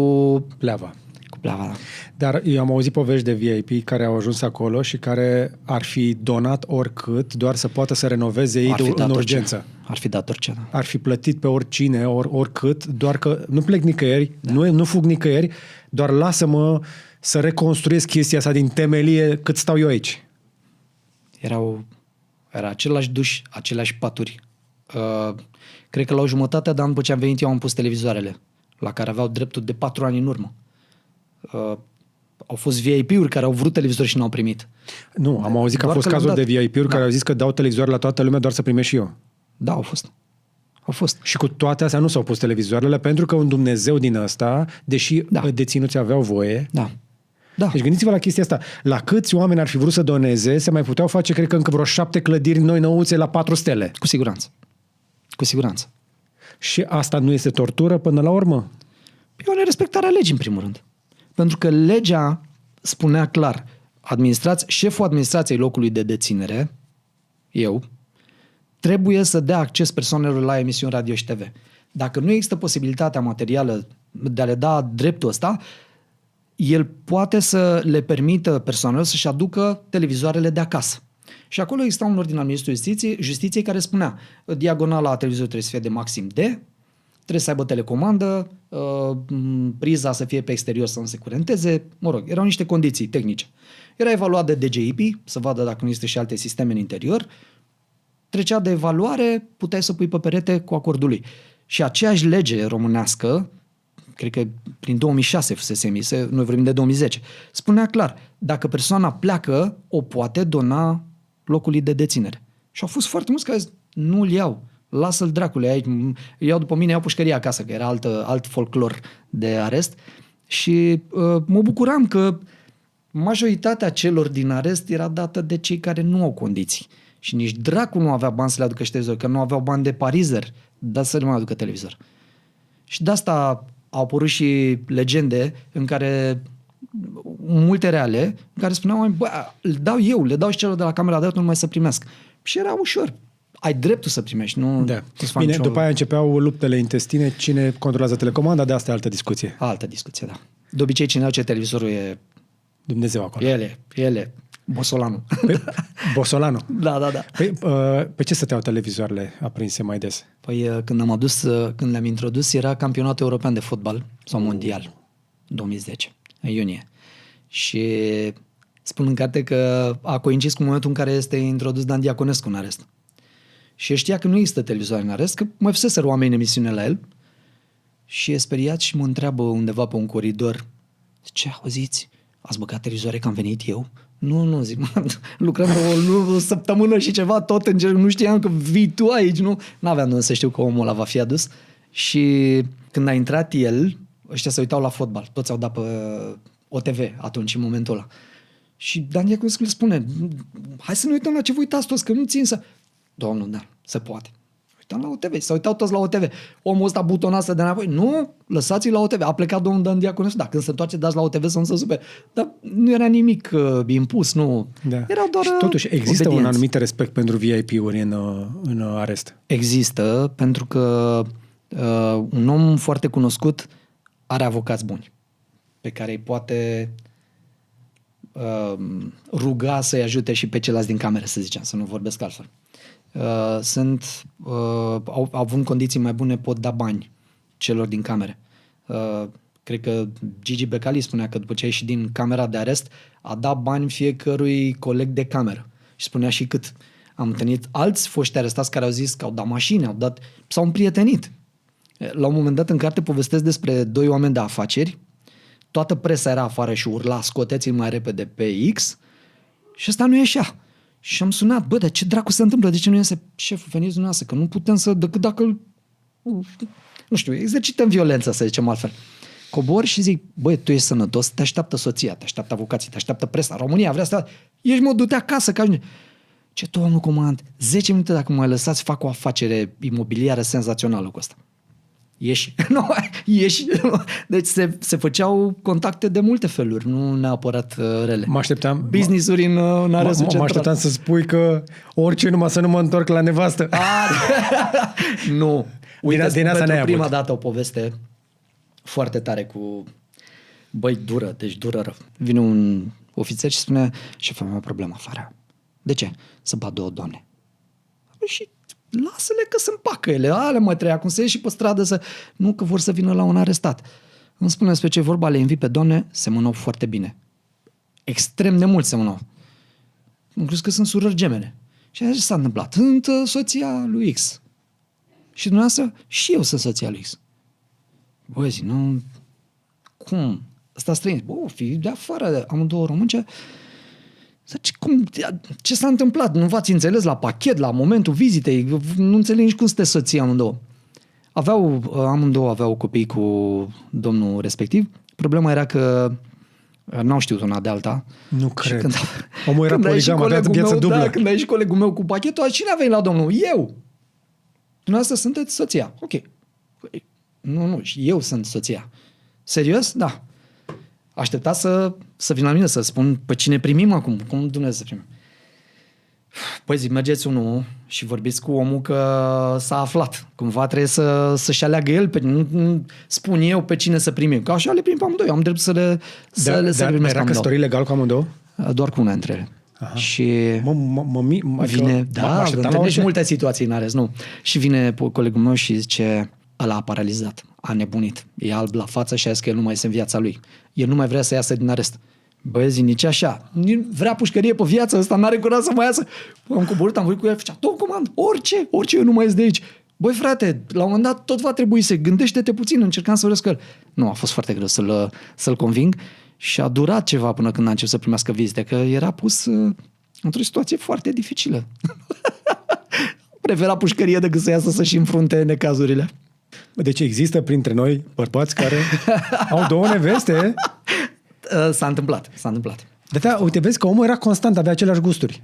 Pleava. pleava. Dar eu am auzit povești de VIP care au ajuns acolo și care ar fi donat oricât, doar să poată să renoveze ei în urgență. Ar fi dat orice, da. Ar fi plătit pe oricine, oricât, doar că nu plec nicăieri, nu fug nicăieri, doar lasă-mă să reconstruiesc chestia asta din temelie cât stau eu aici. Era același duș, aceleași paturi. Cred că la o jumătate de an după ce am venit eu am pus televizoarele, la care aveau dreptul de 4 ani în urmă. Au fost VIP-uri care au vrut televizori și n-au primit. Nu, am auzit că au fost cazuri de VIP-uri care au zis că dau televizoare la toată lumea doar să primești și eu. Da, au fost. Și cu toate astea nu s-au pus televizoarele pentru că un Dumnezeu din ăsta, deși deținuții aveau voie. Da. Deci gândiți-vă la chestia asta. La câți oameni ar fi vrut să doneze, se mai puteau face, cred că încă vreo 7 clădiri noi năuțe la 4 stele. Cu siguranță. Și asta nu este tortură până la urmă? E o nerespectare a legii, în primul rând. Pentru că legea spunea clar, șeful administrației locului de deținere, eu, trebuie să dea acces persoanelor la emisiuni radio și TV. Dacă nu există posibilitatea materială de a le da dreptul ăsta, el poate să le permită persoanelor să-și aducă televizoarele de acasă. Și acolo exista un ordin al Ministrului Justiției care spunea: diagonala televizorului trebuie să fie de maxim D, trebuie să aibă telecomandă, priza să fie pe exterior să nu se curenteze, mă rog, erau niște condiții tehnice. Era evaluat de DGIP, să vadă dacă nu există și alte sisteme în interior, trecea de evaluare, puteai să pui pe perete cu acordul lui. Și aceeași lege românească, cred că prin 2006 fusese emisă, noi vorbim de 2010, spunea clar, dacă persoana pleacă, o poate dona locului de deținere. Și au fost foarte mulți care zic: nu-l iau, lasă-l dracule aici, iau după mine, iau pușcăria acasă, că era alt folclor de arest. Și mă bucuram că majoritatea celor din arest era dată de cei care nu au condiții. Și nici dracu nu avea bani să le aducă și televizor, că nu aveau bani de parizer, dar să le mai aducă televizor. Și de asta au apărut și legende în care, multe reale, în care spuneau: bă, le dau și celor de la camera dreptul numai să primesc. Și era ușor. Ai dreptul să primești, nu? Da. Bine, după aia începeau luptele intestine, cine controlează telecomanda, de asta e altă discuție. Altă discuție, da. De obicei, cine aduce televizorul e Dumnezeu acolo. Ele. Bosolanu. Bosolanu. Da. Pe ce stăteau televizoarele aprinse mai des? Păi când le-am introdus, era campionatul european de fotbal sau mondial, 2010, în iunie. Și spun în carte că a coincis cu momentul în care este introdus Dan Diaconescu în arest. Și știa că nu există televizoare în arest, că mai fuseseră oameni în emisiune la el. Și e speriat și mă întreabă undeva pe un coridor: ce auziți? Ați băgat televizoare că am venit eu? Nu, zic, lucrăm o săptămână și ceva, tot nu știam că vii tu aici, nu? N-aveam de să știu că omul ăla va fi adus. Și când a intrat el, ăștia se uitau la fotbal, toți au dat pe OTV atunci, în momentul ăla. Și Dan Diaconescu le spune: hai să ne uităm la ce vă uitați toți, că nu țin să... Domnul, da, se poate. Uitam la OTV, se uitau toți la OTV. Omul ăsta butonase de înapoi: nu, lăsați-l la OTV. A plecat domnul Dan Diaconescu. Da, când se întoarce, dați la OTV să nu se supere. Dar nu era nimic impus, nu. Da. Era doar și totuși există obediență. un anumit respect pentru VIP-uri în arest. Există, pentru că un om foarte cunoscut are avocați buni pe care îi poate ruga să-i ajute și pe ceilalți din cameră, să zicem, să nu vorbesc altfel. Au avut condiții mai bune, pot da bani celor din camere. Cred că Gigi Becali spunea că după ce a ieșit din camera de arest, a dat bani fiecărui coleg de cameră. Și spunea și cât. Am întâlnit alți foști arestați care au zis că au dat mașini, s-au împrietenit. La un moment dat în carte povestesc despre 2 oameni de afaceri. toată presa era afară și urla, scoteți-l mai repede pe X și ăsta nu ieșea. Și am sunat, bă, dar ce dracu se întâmplă? De ce nu iese? Șeful, veniți dumneavoastră, că nu putem să, decât dacă, nu știu, exercităm violența, să zicem altfel. Cobor și zic, băi, tu ești sănătos, te așteaptă soția, te așteaptă avocații, te așteaptă presa, România vrea să... Ești, mă, du-te acasă, că ajunge. Ce, domnul comandant, 10 minute dacă mă lăsați, fac o afacere imobiliară senzațională cu asta. Ieși. Nu, ieși. Deci se făceau contacte de multe feluri, nu neapărat rele. Mă așteptam... Business-uri în arezul central. Mă așteptam să spui că orice, numai să nu mă întorc la nevastă. Nu. Uite, din asta pentru prima dată o poveste foarte tare cu... Băi, dură, deci dură rău. Vine un ofițer și spune, șef, am o problemă afară. De ce? Să bat 2 doamne. Și lasă-le că se împacă ele. Ale mă treia cum să ieși și pe stradă să... Nu, că vor să vină la un arestat. Îmi spune despre ce vorba, le invit pe doamne, semănau foarte bine. Extrem de mult semănau. Am crezut că sunt surori gemene. Și așa s-a întâmplat. Sunt soția lui X. Și dumneavoastră, și eu sunt soția lui X. Băi, zic, nu... Cum? Ăsta străin. Bă, fi de afară, amândouă românce. Zice, ce s-a întâmplat? Nu v-ați înțeles la pachet, la momentul vizitei? Nu înțeleg nici cum sunteți soții amândouă. Amândouă aveau copii cu domnul respectiv. Problema era că n-au știut una de alta. Nu cred. Omul era poligam, avea viață dublă. Da, când a ieșit colegul meu cu pachetul, cine a venit la domnul? Eu! Dumneavoastră sunteți soția. Ok. Nu, eu sunt soția. Serios? Da. Aștepta să vin la mine să spun pe cine primim acum. Cum Dumnezeu să primim? Păi zic, mergeți unul și vorbiți cu omul că s-a aflat. Cumva trebuie să-și aleagă el, nu spun eu pe cine să primim. Că așa le primim pe amândoi. Am drept să le primesc pe amândouă. Era căsătorie legal cu amândouă? Doar cu una dintre ele. Aha. Și vine... întâlnești multe situații în arest, nu. Și vine colegul meu și zice, ăla a paralizat, a nebunit. E alb la față și a zis că el nu mai este în viața lui. El nu mai vrea să iasă din arest. Băi, zi, nici așa. Vrea pușcărie pe viață, ăsta n-are curaj să mai iasă. Am coborât, am vorbit cu el, făcea, tot comand, orice, eu nu mai ies de aici. Băi, frate, la un moment dat tot va trebui să gândește-te puțin, încercam să vorbesc cu el. Nu, a fost foarte greu să-l conving și a durat ceva până când a început să primească vizite, că era pus într-o situație foarte dificilă. Prefera pușcărie decât să iasă să-și înfrunte necazurile. Deci există printre noi bărbați care au 2 neveste? S-a întâmplat. Da, uite, vezi că omul era constant, avea aceleași gusturi.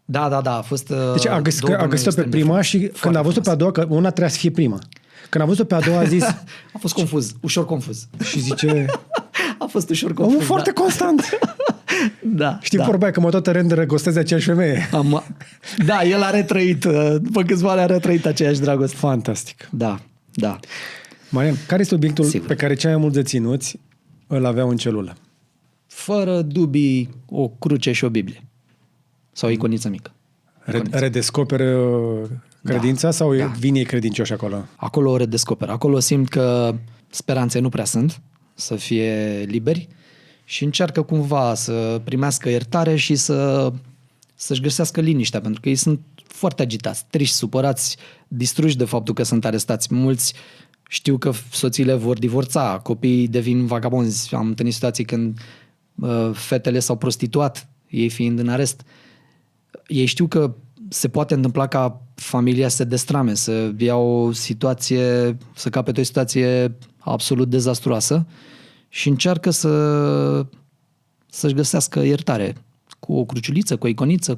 Da, a fost... Deci a găsit-o pe prima și când a văzut-o pe a doua, că una trebuia să fie prima. Când a văzut-o pe a doua a zis... A fost confuz, ușor confuz. Și zice... A fost ușor confuz, omul foarte constant. Da. Știi vorba că mă tot îndrăgostesc de aceeași femeie. Da, el a retrăit, după câțiva ani a retrăit aceeași dragoste. Fantastic. Da. Marian, care este obiectul pe care cei mai mulți deținuți îl aveau în celulă? Fără dubii, o cruce și o Biblie. Sau o iconiță mică. Redescoperă credința sau vin ei credincioși acolo? Acolo o redescoperă. Acolo simt că speranțe nu prea sunt, să fie liberi și încearcă cumva să primească iertare și să-și găsească liniștea, pentru că ei sunt foarte agitați, triști, supărați, distruși de faptul că sunt arestați. Mulți știu că soțiile vor divorța, copiii devin vagabonzi. Am întâlnit situații când fetele s-au prostituat, ei fiind în arest. Ei știu că se poate întâmpla ca familia să se destrame, să ia o situație, să capete o situație absolut dezastruoasă și încearcă să-și găsească iertare cu o cruciuliță, cu o iconiță,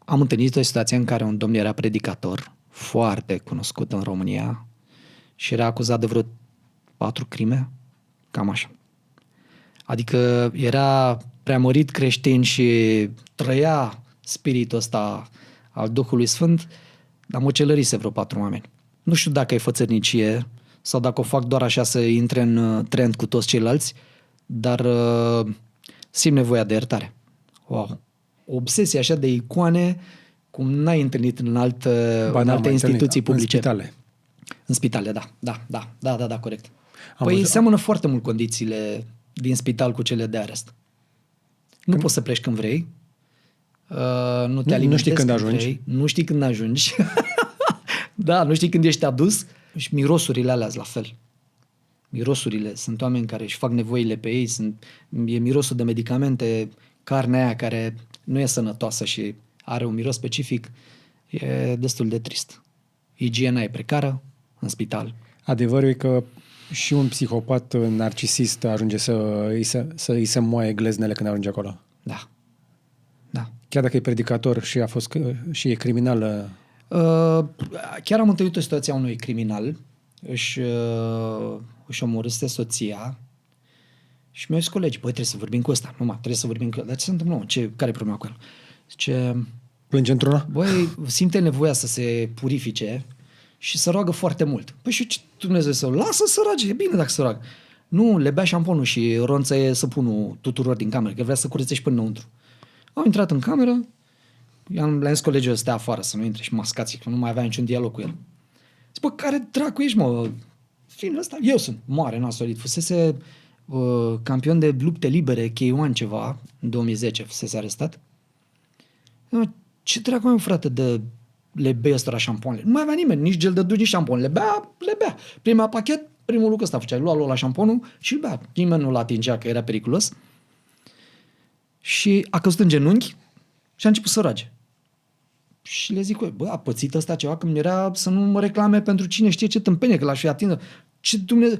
Am întâlnit o situație în care un domn era predicator foarte cunoscut în România și era acuzat de vreo 4 crime, cam așa. Adică era preamărit creștin și trăia spiritul ăsta al Duhului Sfânt, dar măcelărise vreo 4 oameni. Nu știu dacă e fățărnicie sau dacă o fac doar așa să intre în trend cu toți ceilalți, dar simt nevoia de iertare. Wow! O obsesie așa de icoane cum n-ai întâlnit în alte instituții publice. În spitale. În spitale, da, corect. Păi seamănă foarte mult condițiile din spital cu cele de arest. Nu poți să pleci când vrei, nu te alimentezi nu știi când ajungi. Vrei, nu știi când ajungi. Da, nu știi când ești adus și mirosurile alea la fel. mirosurile, sunt oameni care își fac nevoile pe ei, e mirosul de medicamente, carnea aia care nu e sănătoasă și are un miros specific, e destul de trist. Igiena e precară în spital. Adevărul e că și un psihopat narcisist ajunge să îi se moaie gleznele când ajunge acolo. Da. Da. Chiar dacă e predicator și e criminal. Chiar am întâlnit o situație a unui criminal, își omorâse soția și mi-au zis colegi, băi, trebuie să vorbim cu ăsta. Trebuie să vorbim cu ăsta. Dar ce se întâmplă? Care e problema cu el? Zice, Plânge într-una? băi, simte nevoia să se purifice și să roagă foarte mult. Păi și ce Dumnezeu să lasă să roage? E bine dacă să roagă. Nu, le bea șamponul și ronțăie săpunul tuturor din cameră, că vrea să curețe și până înăuntru. Au intrat în cameră, le-am zis colegii să stea afară, să nu intre și mascați, că nu mai avea niciun dialog cu el. Zic, bă, care dracu ești, mă? Fiind ăsta, eu sunt moare nasolit. Fusese campion de lupte libere, K1 ceva, în 2010 fusese arestat. Ce dracu mai frate de le bei ăstora șamponele? Nu mai avea nimeni, nici gel de duș, nici șampon. Le bea. Prima pachet, primul lucru ăsta făcea. Lua la șamponul și îl bea. Nimeni nu-l atingea, că era periculos. Și a căzut în genunchi și a început să roage. Și le zic, bă, a pățit ăsta ceva când era să nu mă reclame pentru cine știe ce tâmpenie, că l-aș fi atins. Ce Dumnezeu...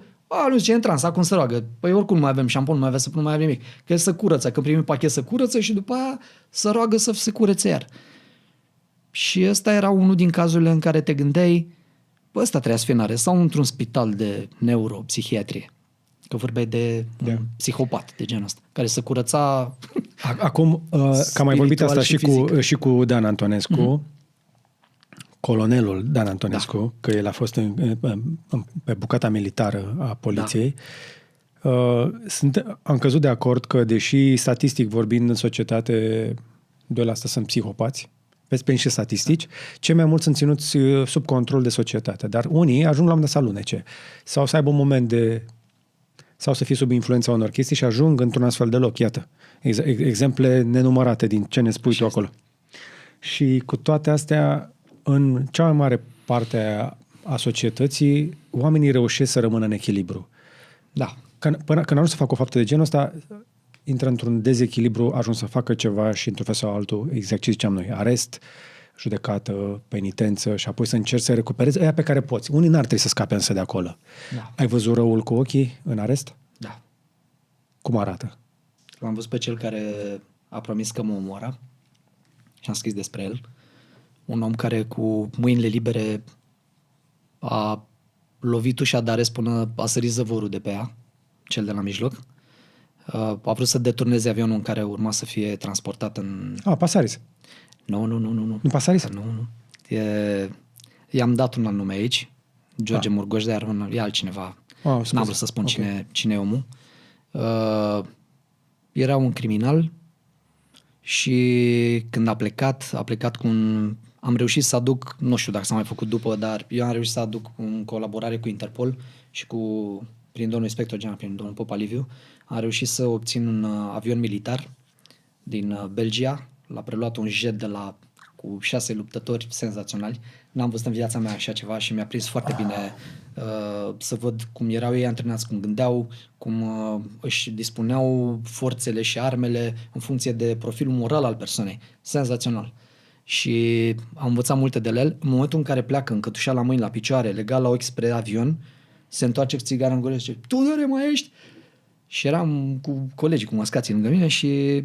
nu zice, e în trans, acum să roagă. Păi oricum nu mai avem șampon, nu mai avem să nu mai avem nimic. Că să curăță, când primim pachet să curăță și după aia să roagă să se curețe iar. Și ăsta era unul din cazurile în care te gândeai, bă, ăsta trebuia să fie în arest sau într-un spital de neuropsihiatrie. Că vorbeai de un psihopat de genul ăsta, care se curăța. Acum, că am mai vorbit asta și cu Dan Antonescu, colonelul Dan Antonescu, că el a fost pe bucata militară a poliției. Am căzut de acord că, deși statistic vorbind în societate, 2% sunt psihopați, pe niște statistici, cei mai mulți sunt ținuți sub control de societate. Dar unii ajung la un să alunece sau să aibă un moment sau să fie sub influența unor chestii și ajung într-un astfel de loc. Iată, exemple nenumărate din ce ne spui tu acolo. Și cu toate astea, în cea mai mare parte a societății, oamenii reușesc să rămână în echilibru. Da. Până când ajung să facă o faptă de genul ăsta, intră într-un dezechilibru, ajung să facă ceva și într-un fel sau altul, exact ce ziceam noi, arest, judecată, penitență și apoi să încerci să recuperezi aia pe care poți. Unii n-ar trebui să scape însă de acolo. Da. Ai văzut răul cu ochii în arest? Da. Cum arată? L-am văzut pe cel care a promis că mă omoară și am scris despre el. Un om care cu mâinile libere a lovit ușa de arest până a sărit zăvorul de pe ea, cel de la mijloc. A vrut să deturneze avionul în care urma să fie transportat în... Pasaris. Nu. Nu Pasaris? Nu. I-am dat un alt nume aici, George Murgoș, dar e altcineva. N-am vrut să spun cine e omul. Era un criminal și când a plecat cu un... Am reușit să aduc, nu știu dacă s-a mai făcut după, dar eu am reușit să aduc în colaborare cu Interpol și prin domnul inspector general, prin domnul Popa Liviu, am reușit să obțin un avion militar din Belgia. L-a preluat un jet cu 6 luptători senzaționali. N-am văzut în viața mea așa ceva și mi-a prins foarte bine să văd cum erau ei antrenați, cum gândeau, cum își dispuneau forțele și armele în funcție de profilul moral al persoanei. Senzațional. Și am învățat multe de el. În momentul în care pleacă încătușat la mâini, la picioare, legat la ochi spre avion, se întoarce cu țigară în gură și zice, Tudore, mai ești? Și eram cu colegii, cu mascații lângă mine și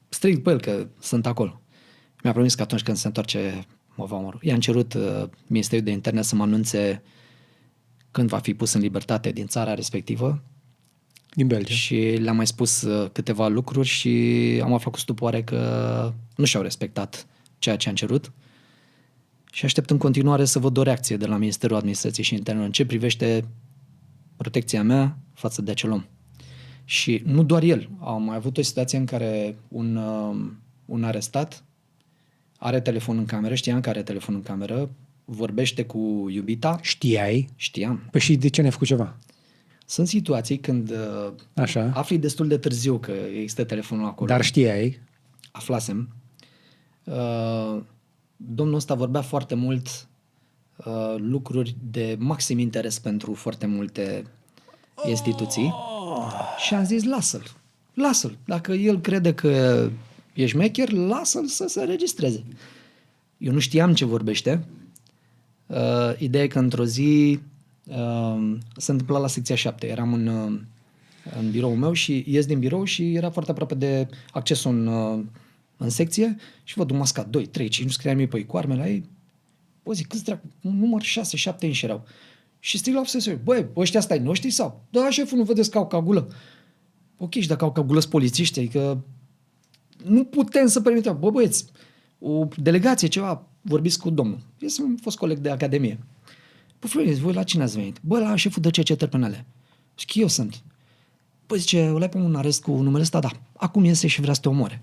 strig pe el că sunt acolo. Mi-a promis că atunci când se întoarce mă va omorî. I-am cerut Ministerul de Interne să mă anunțe când va fi pus în libertate din țara respectivă. Din Belgia. Și le-am mai spus câteva lucruri și am aflat cu stupoare că nu și-au respectat ceea ce am cerut. Și aștept în continuare să văd o reacție de la Ministerul Administrației și Interne în ce privește protecția mea față de acel om. Și nu doar el. Am mai avut o situație în care un arestat are telefon în cameră, știam că are telefon în cameră, vorbește cu iubita. Știai? Știam. Păi și de ce n-ai făcut ceva? Sunt situații când afli destul de târziu că există telefonul acolo. Dar știai? Aflasem. Domnul ăsta vorbea foarte mult lucruri de maxim interes pentru foarte multe instituții și am zis lasă-l. Dacă el crede că e șmecher, lasă-l să se înregistreze. Eu nu știam ce vorbește. Ideea e că într-o zi se întâmpla la secția 7. Eram în biroul meu și ies din birou și era foarte aproape de accesul în secție și văd un mascat, 2, 3, 5, nu scria nimic pe ei, cu armele la ei. Bă, zic, câți dracu, un număr 6, 7 inși erau. Și strig la obsesiune, băi, ăștia stai noștri sau? Da, șeful, nu vedeți că au cagulă? Ok, și dacă au cagulă polițiști, adică nu putem să permitem. Bă, băieți, o delegație, ceva, vorbiți cu domnul. Este un fost coleg de academie. Bă, Florin, voi la cine ați venit? Bă, la șeful de cercetări penale. Și eu sunt. Bă, zice, îl ai pe un arest cu numele ăsta? Da. Acum iese și vrea să te omoare.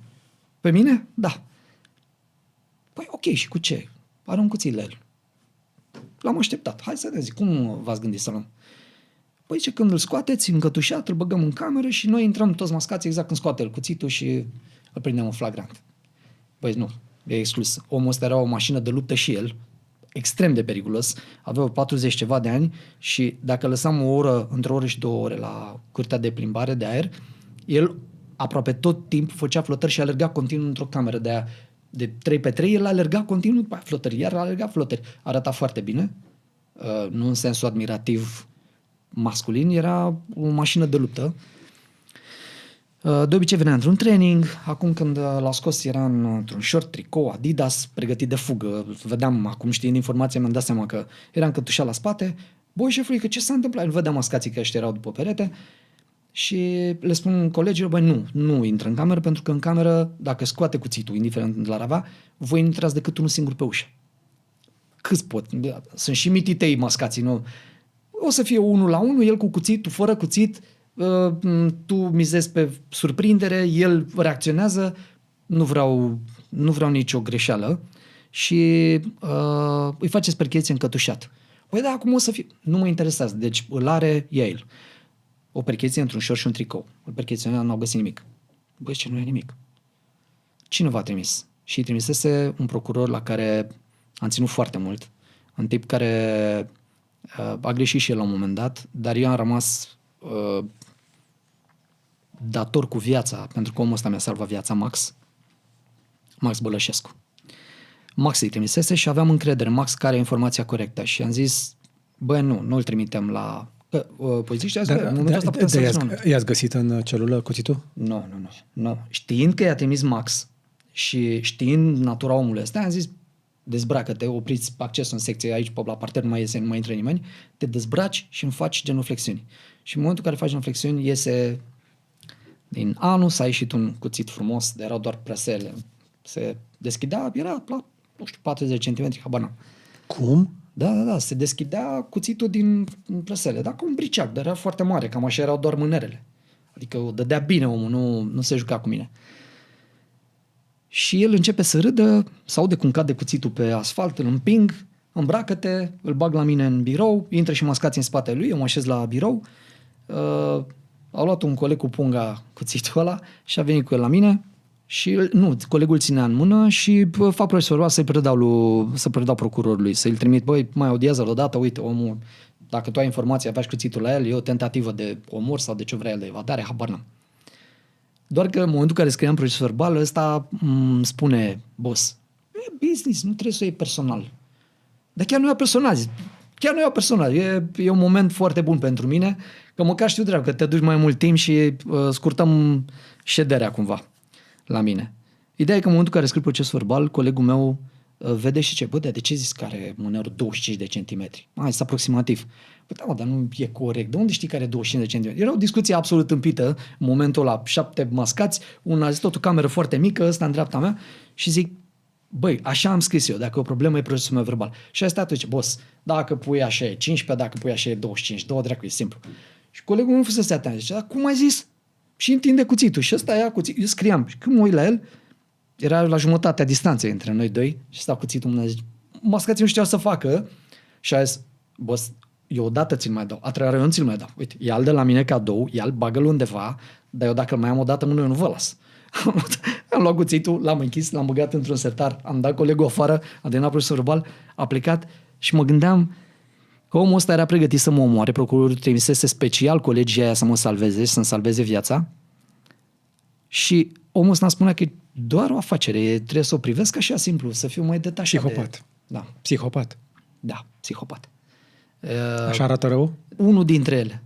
Pe mine? Da. Păi ok, și cu ce? Are un cuțit la el. L-am așteptat. Hai să ne zic, cum v-ați gândit să luăm? Păi zice, când îl scoateți încătușat, îl băgăm în cameră și noi intrăm toți mascați exact când scoate el cuțitul și îl prindem în flagrant. Băi, nu, e exclus. Omul ăsta era o mașină de luptă și el, extrem de periculos, avea 40 ceva de ani și dacă lăsam o oră, între o oră și 2 ore la curtea de plimbare de aer, el aproape tot timpul făcea flotări și alerga continuu într-o cameră de aia de 3x3, el alerga continuu după flotări, iar alerga flotări. Arăta foarte bine, nu în sensul admirativ masculin, era o mașină de luptă. De obicei venea într-un training, acum când l-a scos era într-un short, tricou, Adidas, pregătit de fugă. Vedeam, acum știind informația, mi-am dat seama că era încătușat la spate. Băi, șefului, că ce s-a întâmplat? Îl vedeam mascații că ăștia erau după perete și le spun colegilor, băi, nu intră în cameră, pentru că în cameră, dacă scoate cuțitul, indiferent l-ar avea, voi nu intrați decât unul singur pe ușă. Câți pot? Sunt și mititei mascații, nu? O să fie 1-1, el cu cuțit, tu fără cuțit, tu mizezi pe surprindere, el reacționează, nu vreau nicio greșeală și îi faceți percheție încătușat. Păi da, acum o să fie... Nu mă interesează, deci îl are el. O percheție într-un șor și un tricou. Îl percheționea, nu au găsit nimic. Băi, ce nu e nimic. Cine v-a trimis? Și îi trimisese un procuror la care am ținut foarte mult, un tip care a greșit și el la un moment dat, dar eu am rămas dator cu viața, pentru că omul ăsta mi-a salvat viața, Max Bălășescu. Max îi trimisese și aveam încredere în Max care e informația corectă și am zis, băi, nu-l trimitem la polițiști, în momentul ăsta putem să i-ați găsit în celulă cuțitul? Nu. Știind că i-a trimis Max și știind natura omului ăsta, am zis, dezbracă-te, opriți accesul în secție, aici la parter nu mai intră nimeni, te dezbraci și îmi faci genuflexiuni. Și în momentul în care faci genuflexiuni, iese din anus, a ieșit un cuțit frumos, erau doar presele. Se deschidea, era la, 40 cm, habar n-am. Cum? Da, se deschidea cuțitul din presele, da, cu un briceac, dar era foarte mare, cam așa erau doar mânerele. Adică o dădea bine omul, nu se juca cu mine. Și el începe să râdă, s-aude cum cade cuțitul pe asfalt, îl împing, îmbracă-te, îl bag la mine în birou, intră și mascați în spatele lui, eu mă așez la birou, au luat un coleg cu punga cuțitul ăla și a venit cu el la mine și, colegul ținea în mână și fac procesul să predau procurorului, să-i trimit, băi, mai audiază-l odată, uite, omul, dacă tu ai informația, faci cuțitul la el, e o tentativă de omor sau de ce vrea el de evadare, habar n-am. Doar că în momentul în care scriam procesul verbal, ăsta îmi spune, boss, e business, nu trebuie să o iei personal. Dar chiar nu e personal. E un moment foarte bun pentru mine, că măcar știu drept, că te duci mai mult timp și scurtăm șederea cumva la mine. Ideea e că în momentul în care scriu procesul verbal, colegul meu vede și ce, bă, de ce zici că are mânerul 25 de centimetri? Este aproximativ. Păi da, dar nu e corect. De unde știi că are 25 de centimetri? Era o discuție absolut tâmpită în momentul ăla, 7 mascați, un a zis tot o cameră foarte mică, ăsta în dreapta mea și zic, băi, așa am scris eu, dacă e o problemă e procesul meu verbal. Și asta atunci, boss, dacă pui așa e 15, dacă pui așa e 25, două dracu, e simplu. Și colegul nu fusese atent, zice, dar cum ai zis? Și întinde cuțitul și ăsta ia cuțitul, eu scriam și când mă uit la el, era la jumătatea distanței între noi doi și stau cuțitul mână, zice, mascații nu știau să facă și a zis, boss, eu odată ți-l mai dau, a treia eu nu ți-l mai dau. Uite, ia-l de la mine cadou, ia-l, bagă-l undeva, dar eu dacă îl mai am odată mână, eu nu vă las. Am luat cuțitul, l-am închis, l-am băgat într-un sertar, am dat colegul afară, a terminat procesul verbal, a plecat și mă gândeam Că omul ăsta era pregătit să mă omoare, procurorul trimisese special colegii aia să mă salveze și să-mi salveze viața. Și omul ăsta spunea că e doar o afacere, trebuie să o privesc așa simplu, să fiu mai detașat. Psihopat. Da, Psihopat. da, psihopat. Așa arată rău? Unul dintre ele.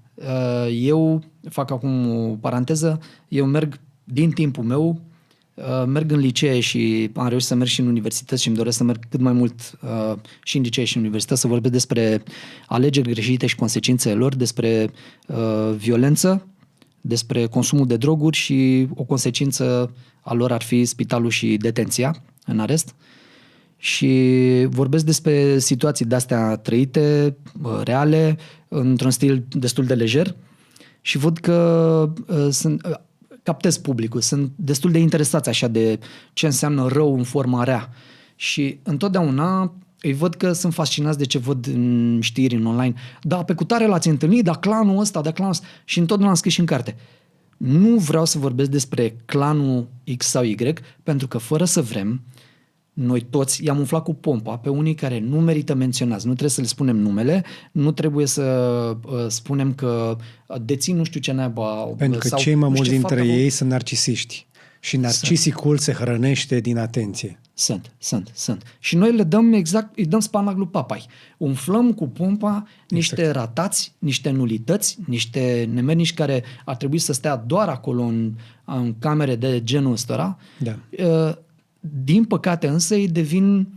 Eu, fac acum o paranteză, eu merg din timpul meu, merg în licee și am reușit să merg și în universități și îmi doresc să merg cât mai mult și în licee și în universități, să vorbesc despre alegeri greșite și consecințele lor, despre violență, despre consumul de droguri și o consecință a lor ar fi spitalul și detenția în arest. Și vorbesc despre situații de-astea trăite, reale, într-un stil destul de lejer și văd că captez publicul, sunt destul de interesați așa de ce înseamnă rău în forma rea. Și întotdeauna îi văd că sunt fascinați de ce văd în știri, în online. Da, pe cutare l-ați întâlnit, da, clanul ăsta, da, clanul ăsta. Și întotdeauna am scris și în carte. Nu vreau să vorbesc despre clanul X sau Y, pentru că fără să vrem, noi toți i-am umflat cu pompa pe unii care nu merită menționați. Nu trebuie să le spunem numele, nu trebuie să spunem că dețin nu știu ce naiba. Pentru că sau cei mai nu mulți știu ce dintre faptă ei sunt narcisiști. Și narcisicul se hrănește din atenție. Sunt. Și noi le dăm exact, îi dăm spanac lui papai. Umflăm cu pompa niște ratați, niște nulități, niște nemernici care ar trebui să stea doar acolo în camere de genul ăsta. Da. Din păcate însă ei devin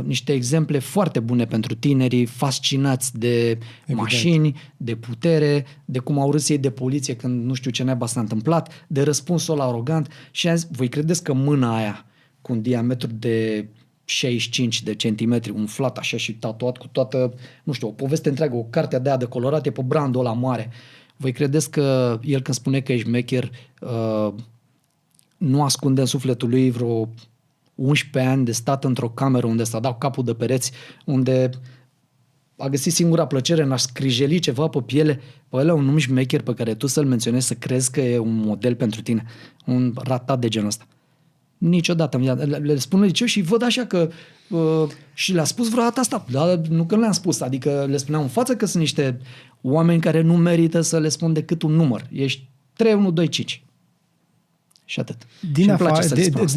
niște exemple foarte bune pentru tinerii fascinați de mașini, de putere, de cum au râs ei de poliție când nu știu ce naiba s-a întâmplat, de răspunsul arogant. Și am zis, voi credeți că mâna aia cu un diametru de 65 de centimetri, umflat așa și tatuat cu toată, nu știu, o poveste întreagă, o carte de aia de colorate pe brandul ăla mare, voi credeți că el când spune că e șmecher nu ascunde în sufletul lui vreo 11 ani de stat într-o cameră unde s-a dat capul de pereți, unde a găsit singura plăcere în a scrijeli ceva pe piele, pe ăla un nume șmecher pe care tu să-l menționezi, să crezi că e un model pentru tine, un ratat de genul ăsta. Niciodată. Le spun în liceu și văd așa că și le-a spus vreodată asta, dar nu că le-am spus, adică le spuneam în față că sunt niște oameni care nu merită să le spun decât un număr. Ești 3, 1, 2, 5. Și atât.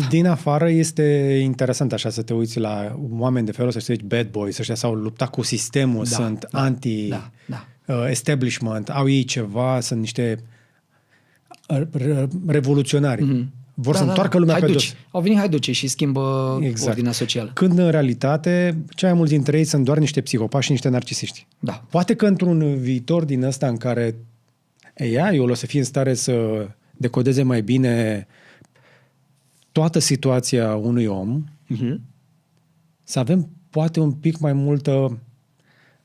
Din afară este interesant așa să te uiți la oameni de felul ăsta, să zici bad boys, ăștia s-au luptat cu sistemul, sunt anti-establishment, au ei ceva, sunt niște revoluționari. Vor să întoarcă lumea pe dos. Au venit haiduci și schimbă ordinea socială. Când în realitate, cei mai mulți dintre ei sunt doar niște psihopați și niște narcisiști. Da. Poate că într-un viitor din ăsta în care AI-ul o să fie în stare să decodeze mai bine toată situația unui om, să avem poate un pic mai multă,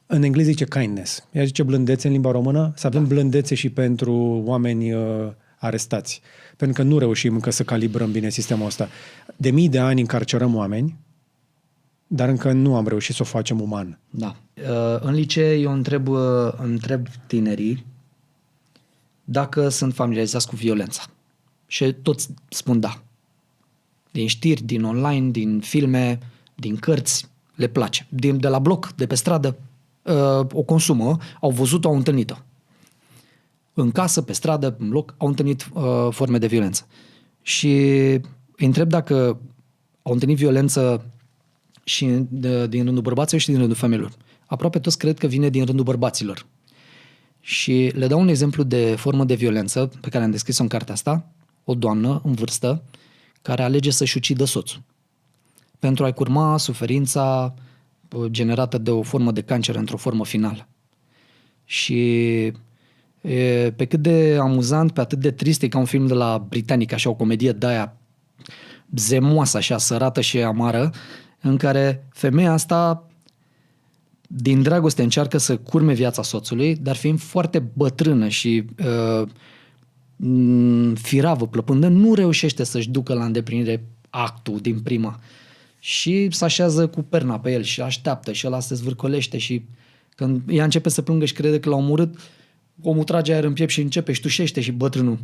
în engleză zice kindness, ea zice blândețe în limba română, să avem blândețe și pentru oameni arestați. Pentru că nu reușim încă să calibrăm bine sistemul ăsta. De mii de ani încarcerăm oameni, dar încă nu am reușit să o facem uman. Da. În licee eu întreb tinerii dacă sunt familiarizați cu violența. Și toți spun da. Din știri, din online, din filme, din cărți, le place. De la bloc, de pe stradă, o consumă, au văzut-o, au întâlnit-o. În casă, pe stradă, în bloc, au întâlnit forme de violență. Și îi întreb dacă au întâlnit violență și din rândul bărbaților și din rândul femeilor. Aproape toți cred că vine din rândul bărbaților. Și le dau un exemplu de formă de violență pe care am descris-o în cartea asta, o doamnă în vârstă care alege să-și ucidă soțul pentru a-i curma suferința generată de o formă de cancer într-o formă finală. Și pe cât de amuzant, pe atât de trist, e ca un film de la britanic, așa o comedie de-aia zemoasă, așa sărată și amară, în care femeia asta din dragoste încearcă să curme viața soțului, dar fiind foarte bătrână și firavă, plăpândă, nu reușește să-și ducă la îndeplinire actul din prima. Și se așează cu perna pe el și așteaptă și ăla se zvârcolește și când ea începe să plângă și crede că l-a omorât, omul trage aer în piept și începe, ștușește și bătrânul.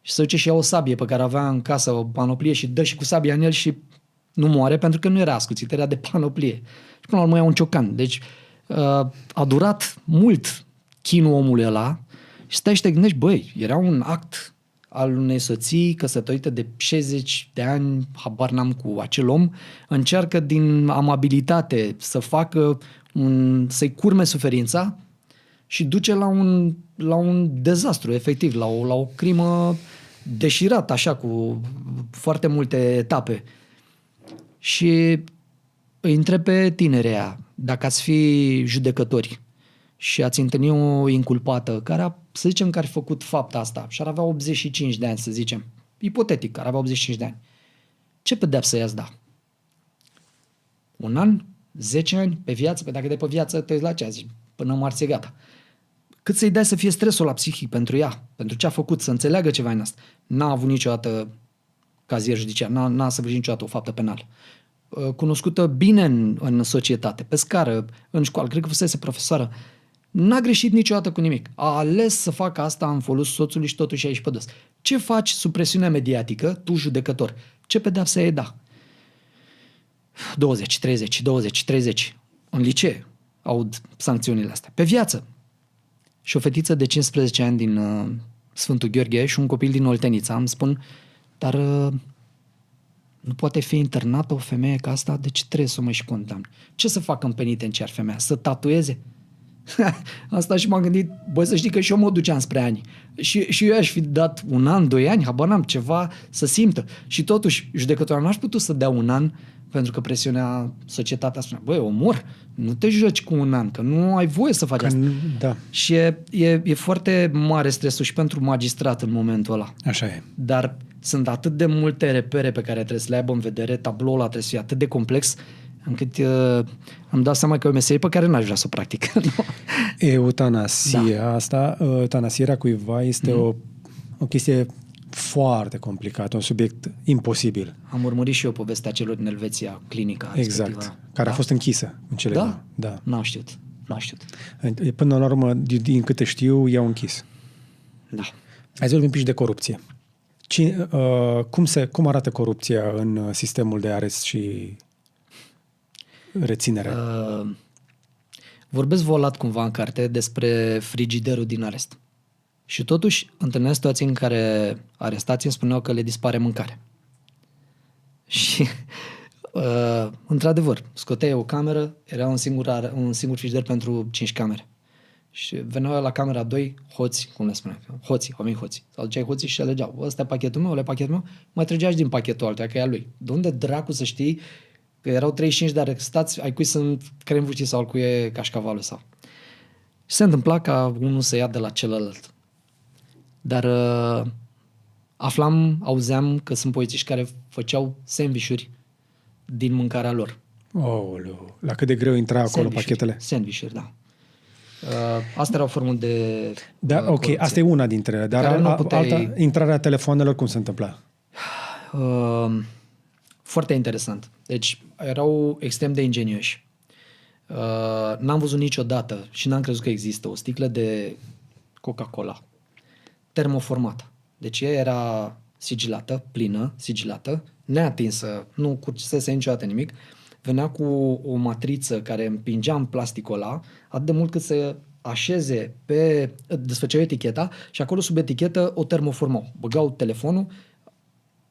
Și se duce și ia o sabie pe care avea în casă, o panoplie și dă și cu sabia în el și nu moare pentru că nu era ascuțit, era de panoplie. Și până la urmă ia un ciocan. Deci A durat mult chinul omului ăla și stai și te gândești, băi, era un act al unei soții căsătorită de 60 de ani, habar n-am cu acel om, încearcă din amabilitate să facă să-i curme suferința și duce la un dezastru, efectiv, la o crimă deșirată, așa, cu foarte multe etape. Și îi întreb pe tinerea, dacă ați fi judecători și ați întâlni o inculpată să zicem că ar fi făcut fapta asta și ar avea 85 de ani, să zicem, ipotetic, ar avea 85 de ani, ce pedeapsă i-ați da? 1 an? 10 ani? Pe viață? Pe dacă de pe viață te uiți la ce a zis, până moarți e gata. Cât să-i dai să fie stresul la psihic pentru ea, pentru ce a făcut, să înțeleagă ceva în asta. N-a avut niciodată cazier judiciar, n-a săvârșit niciodată o faptă penală. Cunoscută bine în societate, pe scară, în școală, cred că fusese profesoară, n-a greșit niciodată cu nimic. A ales să facă asta în folosul soțului și totuși a ieșit pe dos. Ce faci sub presiunea mediatică, tu judecător? Ce pedeapsă ai da? 20, 30, 20, 30. În licee aud sancțiunile astea. Pe viață. Și o fetiță de 15 ani din Sfântul Gheorghe și un copil din Oltenița îmi spun, dar nu poate fi internată o femeie ca asta, deci trebuie să o mai și condamn. Ce să facă în penitenciar femeia? Să tatueze? Asta și m-am gândit, băi, să știi că și eu mă duceam spre ani. Și eu aș fi dat 1 an, 2 ani, habar n-am, ceva să simtă. Și totuși, judecătorul n-aș putut să dea 1 an, pentru că presiunea, societatea spunea, băi, omor, nu te joci cu 1 an, că nu ai voie să faci asta. Da. Și e foarte mare stresul și pentru magistrat în momentul ăla. Așa e. Dar sunt atât de multe repere pe care trebuie să le aibă în vedere, tabloul ăla trebuie să fie atât de complex, încât îmi dau seama că e o meserie pe care n-aș vrea să o practic. Eutanasia asta, eutanasierea cuiva este o chestie foarte complicată, un subiect imposibil. Am urmărit și eu povestea celor din Elveția, clinica exact, respectivă. care a fost închisă în cele Da? Da. N-am știut. Până la urmă, din câte știu, i-au închis. Da. Hai să vorbim un pic de corupție. Cum arată corupția în sistemul de arest și reținere? Vorbesc volat cumva în carte despre frigiderul din arest. Și totuși întâlnesc situații în care arestații îmi spuneau că le dispare mâncare. Și într-adevăr, scoteai o cameră, era un singur frigider pentru 5 camere. Și veneau la camera 2 hoți, cum le spuneam, oameni hoți. Sau duceai hoții și alegeau. Ăsta e pachetul meu, ăla e pachetul meu, mai trăgeai din pachetul altuia, că e a lui. De unde dracu să știi că erau 35 de arestați, ai cui sunt cremvucii sau al cui e cașcavalul sau. Și se întâmpla ca unul să ia de la celălalt. Dar auzeam că sunt polițiști care făceau sandvișuri din mâncarea lor. Ouleu, la cât de greu intra acolo pachetele? Sandvișuri, da. Asta era o formă de da, ok, corupție. asta e una dintre ele. Dar alta, intrarea telefonelor, cum se întâmpla? Foarte interesant. Deci erau extrem de ingenioși. N-am văzut niciodată și n-am crezut că există o sticlă de Coca-Cola termoformată. Deci ea era sigilată, plină, sigilată, neatinsă, nu curgesese niciodată nimic. Venea cu o matriță care împingea în plasticul ăla atât de mult cât să așeze desfăceau eticheta și acolo sub etichetă o termoformau. Băgau telefonul,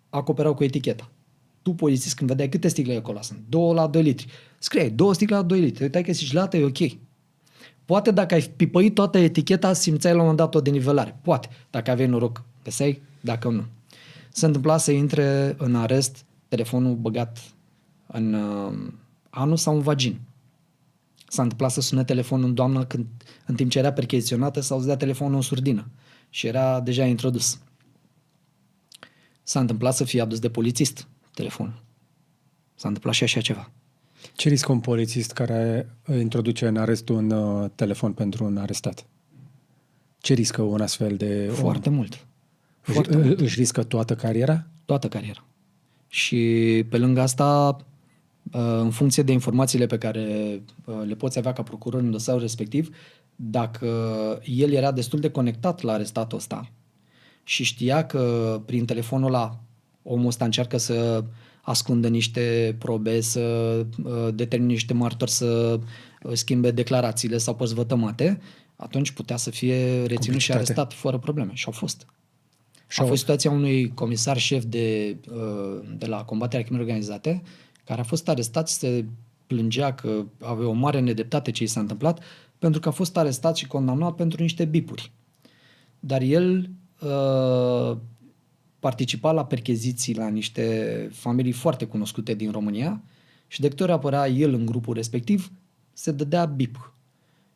acoperau cu eticheta. Tu, polițist, când vedeai câte sticle acolo sunt, 2 la 2 litri, scriai 2 sticle la 2 litri, uitai că e sigilată, e ok. Poate dacă ai pipăit toată eticheta, simțeai la un moment dat o denivelare. Poate, dacă aveai noroc, găseai, dacă nu. Se întâmpla să intre în arest telefonul băgat în anus sau în vagin. S-a întâmplat să sune telefonul în doamnă când, în timp ce era percheziționată, s-a auzit telefonul în surdină și era deja introdus. S-a întâmplat să fie adus de polițist telefonul. S-a întâmplat și așa ceva. Ce riscă un polițist care introduce în arest un telefon pentru un arestat? Ce riscă un astfel de om? Foarte mult. Își riscă toată cariera? Toată cariera. Și pe lângă asta, în funcție de informațiile pe care le poți avea ca procuror în dosarul respectiv, dacă el era destul de conectat la arestatul ăsta și știa că prin telefonul ăla omul ăsta încearcă să ascundă niște probe, să determine niște martori să schimbe declarațiile sau părți vătămate, atunci putea să fie reținut și Complicitate. arestat fără probleme. Și au fost. Și A fost situația unui comisar șef de la combaterea crimei organizate, care a fost arestat și se plângea că avea o mare nedreptate ce i s-a întâmplat, pentru că a fost arestat și condamnat pentru niște bipuri. Dar el participa la percheziții la niște familii foarte cunoscute din România și de câte ori apărea el în grupul respectiv, se dădea bip.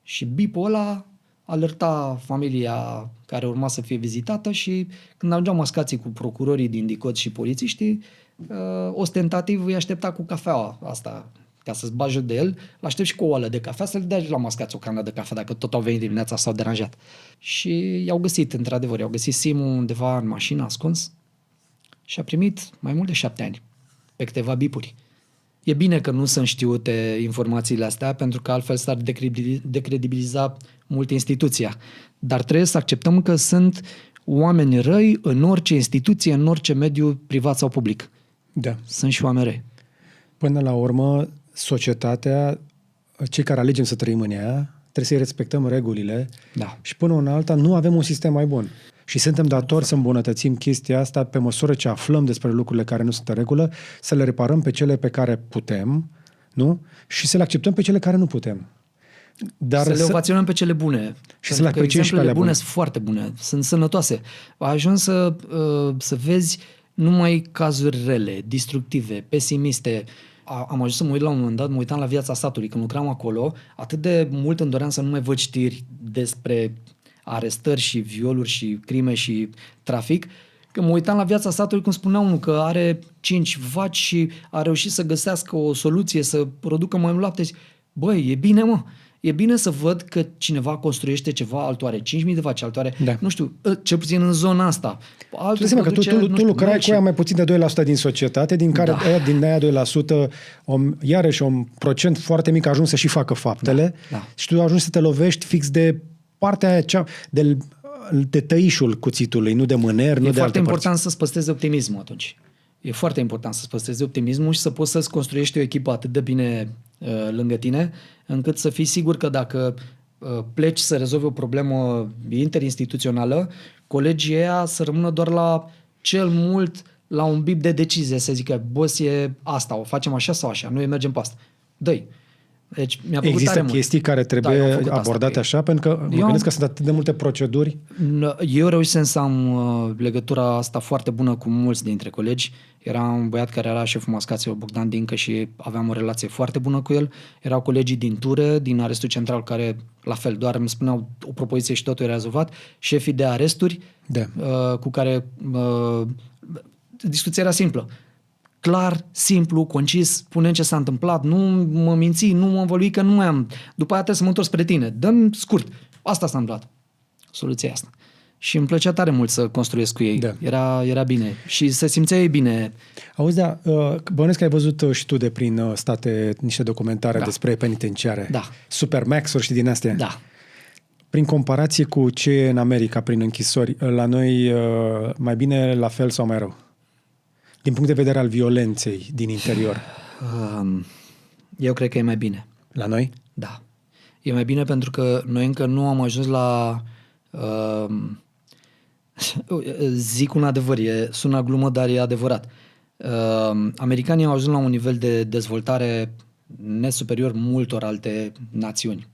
Și bipul ăla alerta familia care urma să fie vizitată și când ajungeau mascații cu procurorii din DICOT și polițiștii, ostentativ îi aștepta cu cafeaua asta ca să-ți bagi joc de el, l-aștept și cu o oală de cafea să le dea la mascați o cană de cafea dacă tot au venit dimineața sau deranjat. Și i-au găsit, într-adevăr, i-au găsit Simul undeva în mașină ascuns și a primit mai mult de 7 ani pe câteva bipuri. E bine că nu sunt știute informațiile astea, pentru că altfel s-ar decredibiliza mult instituția. Dar trebuie să acceptăm că sunt oameni răi în orice instituție, în orice mediu privat sau public. Da. Sunt și oameni răi. Până la urmă, societatea, cei care alegem să trăim în ea, trebuie să-i respectăm regulile Da. și până în alta nu avem un sistem mai bun. Și suntem datori să îmbunătățim chestia asta pe măsură ce aflăm despre lucrurile care nu sunt în regulă, să le reparăm pe cele pe care putem, nu? Și să le acceptăm pe cele care nu putem. Dar să le ovaționăm pe cele bune. Și să le apreciem și pe alea bune bune. sunt foarte bune, sunt sănătoase. A ajuns să vezi numai cazuri rele, destructive, pesimiste. Am ajuns să mă uit la un moment dat, mă uitam la Viața Satului, când lucram acolo, atât de mult îmi doream să nu mai văd știri despre arestări și violuri și crime și trafic, că mă uitam la Viața Satului cum spunea unul că are 5 vaci și a reușit să găsească o soluție să producă mai mult lapte. Băi, e bine, mă. E bine să văd că cineva construiește ceva, altul are 5.000 de vaci, altul are, Da. nu știu, cel puțin în zona asta. Altul Tu că tu lucrai cu aia mai puțin de 2% din societate, din care din aia 2%, iarăși un procent foarte mic a ajuns să și facă faptele și tu ajungi să te lovești fix de partea aia de tăișul cuțitului, nu de mâner, nu de alte foarte important părți. să-ți păstrezi optimismul atunci. E foarte important să-ți păstrezi optimismul și să poți să-ți construiești o echipă atât de bine lângă tine, încât să fii sigur că dacă pleci să rezolvi o problemă interinstituțională, colegii ăia să rămână doar la cel mult la un bip de decizie, să zică, boss, e asta, o facem așa sau așa, noi mergem pe asta. Dă-i. Deci, mi-a plăcut Există tare chestii mult. care trebuie eu am făcut abordate asta, așa, pentru că mă gândesc că sunt atât de multe proceduri. Eu reușisem să am legătura asta foarte bună cu mulți dintre colegi. Era un băiat care era șeful mascaților, Bogdan Dincă, și aveam o relație foarte bună cu el. Erau colegii din Ture, din arestul central, care, la fel, doar îmi spuneau o propoziție și totul era rezolvat. Șefii de aresturi, cu care discuția era simplă. Clar, simplu, concis, spune ce s-a întâmplat, nu mă minți, nu mă învălui că nu mai am. După aia trebuie să mă întorc spre tine. Dă-mi scurt. Asta s-a întâmplat. Soluția asta. Și îmi plăcea tare mult să construiesc cu ei. Da. Era bine. Și se simțea ei bine. Auzi, bănuiesc că ai văzut și tu de prin state niște documentare despre penitenciare. Da. Supermax-uri și din astea. Da. Prin comparație cu ce e în America prin închisori, la noi mai bine, la fel sau mai rău? Din punct de vedere al violenței din interior. Eu cred că e mai bine. La noi? Da. E mai bine pentru că noi încă nu am ajuns la... zic un adevăr, sună glumă, dar e adevărat. Americanii au ajuns la un nivel de dezvoltare nesuperior multor alte națiuni.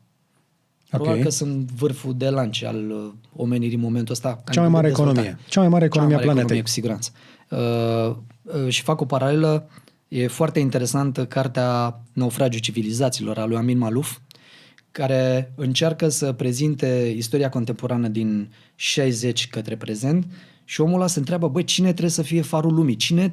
Probabil că sunt vârful de lance al omenirii în momentul ăsta. Cea mai mare economie. Cea mai mare economie a planetei. Economie, cu siguranță. Și fac o paralelă. E foarte interesantă cartea Naufragiul civilizațiilor a lui Amin Maalouf, care încearcă să prezinte istoria contemporană din 60 către prezent și omul ăla se întreabă, băi, cine trebuie să fie farul lumii? Cine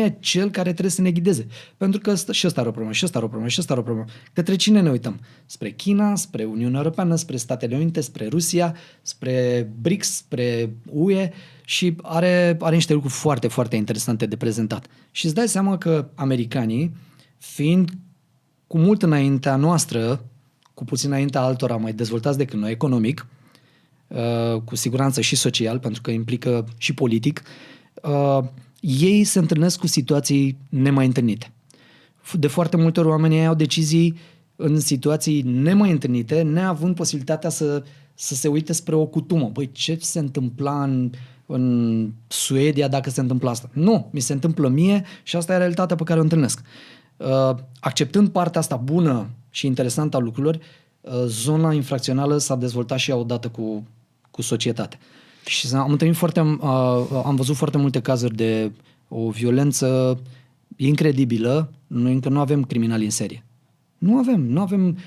e cel care trebuie să ne ghideze? Pentru că și ăsta are o problemă, și ăsta are o problemă, și ăsta are o problemă. Către cine ne uităm? Spre China, spre Uniunea Europeană, spre Statele Unite, spre Rusia, spre BRICS, spre UE și are niște lucruri foarte, foarte interesante de prezentat. Și îți dai seama că americanii, fiind cu mult înaintea noastră, cu puțin înaintea altora mai dezvoltați decât noi economic, cu siguranță și social, pentru că implică și politic, ei se întâlnesc cu situații nemai întâlnite. De foarte multe ori oamenii au decizii în situații nemai întâlnite, neavând posibilitatea să se uite spre o cutumă. Băi, ce se întâmpla în Suedia dacă se întâmplă asta? Nu, mi se întâmplă mie și asta e realitatea pe care o întâlnesc. Acceptând partea asta bună și interesantă a lucrurilor, zona infracțională s-a dezvoltat și ea odată cu societatea. Și am văzut foarte multe cazuri de o violență incredibilă. Noi încă nu avem criminali în serie. Nu avem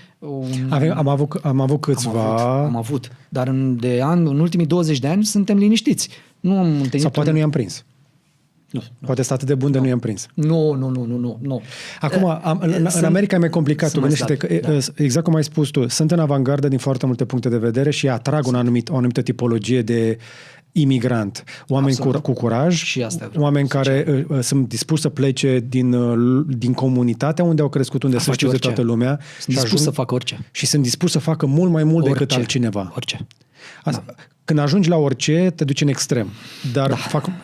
Am avut câțiva. Am avut. Dar în ultimii 20 de ani suntem liniștiți. Nu am întâlnit. Sau poate nu i-am prins. Nu. Poate este atât de bun de nu i-am prins. Nu. Acum, în America e mai complicat. Tu gândește că, exact cum ai spus tu, sunt în avangardă din foarte multe puncte de vedere și atrag o anumită tipologie de imigrant. Oameni cu curaj, și asta oameni care sunt dispuși să plece din comunitatea unde au crescut, unde se știu de toată lumea. Sunt dispuși să facă orice. Și sunt dispuși să facă mult mai mult decât altcineva. Orice. Când ajungi la orice, te duci în extrem. Dar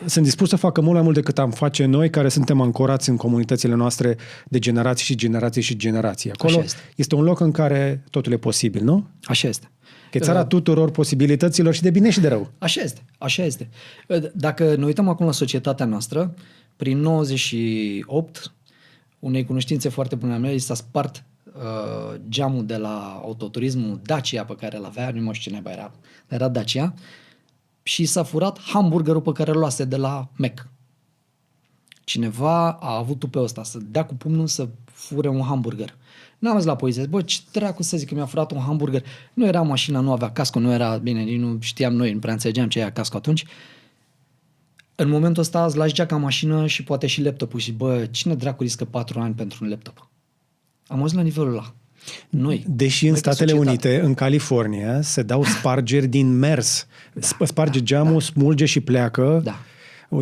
sunt dispus să facă mult mai mult decât am face noi, care suntem ancorați în comunitățile noastre de generații și generații și generații. Acolo este un loc în care totul e posibil, nu? Așa este. Că e țara tuturor posibilităților și de bine și de rău. Așa este. Dacă ne uităm acum la societatea noastră, prin 98, unei cunoștințe foarte bune a mea, i s-a spart geamul de la autoturismul Dacia pe care îl avea, nu mai știu ce naiba era Dacia, și s-a furat hamburgerul pe care îl luase de la Mac. Cineva a avut tupeu ăsta să dea cu pumnul să fure un hamburger. N-am mers la poliție. Bă, ce dracu să zic că mi-a furat un hamburger? Nu era mașina, nu avea casco, nu era, bine, nu știam noi, nu prea înțelegeam ce era casco atunci. În momentul ăsta îți lași geaca în mașină și poate și laptopul și bă, cine dracu riscă 4 ani pentru un laptop? Am ajuns la nivelul ăla. Noi. Deși în Statele Unite, în California, se dau spargeri din mers. Sparge geamul, smulge și pleacă. Da.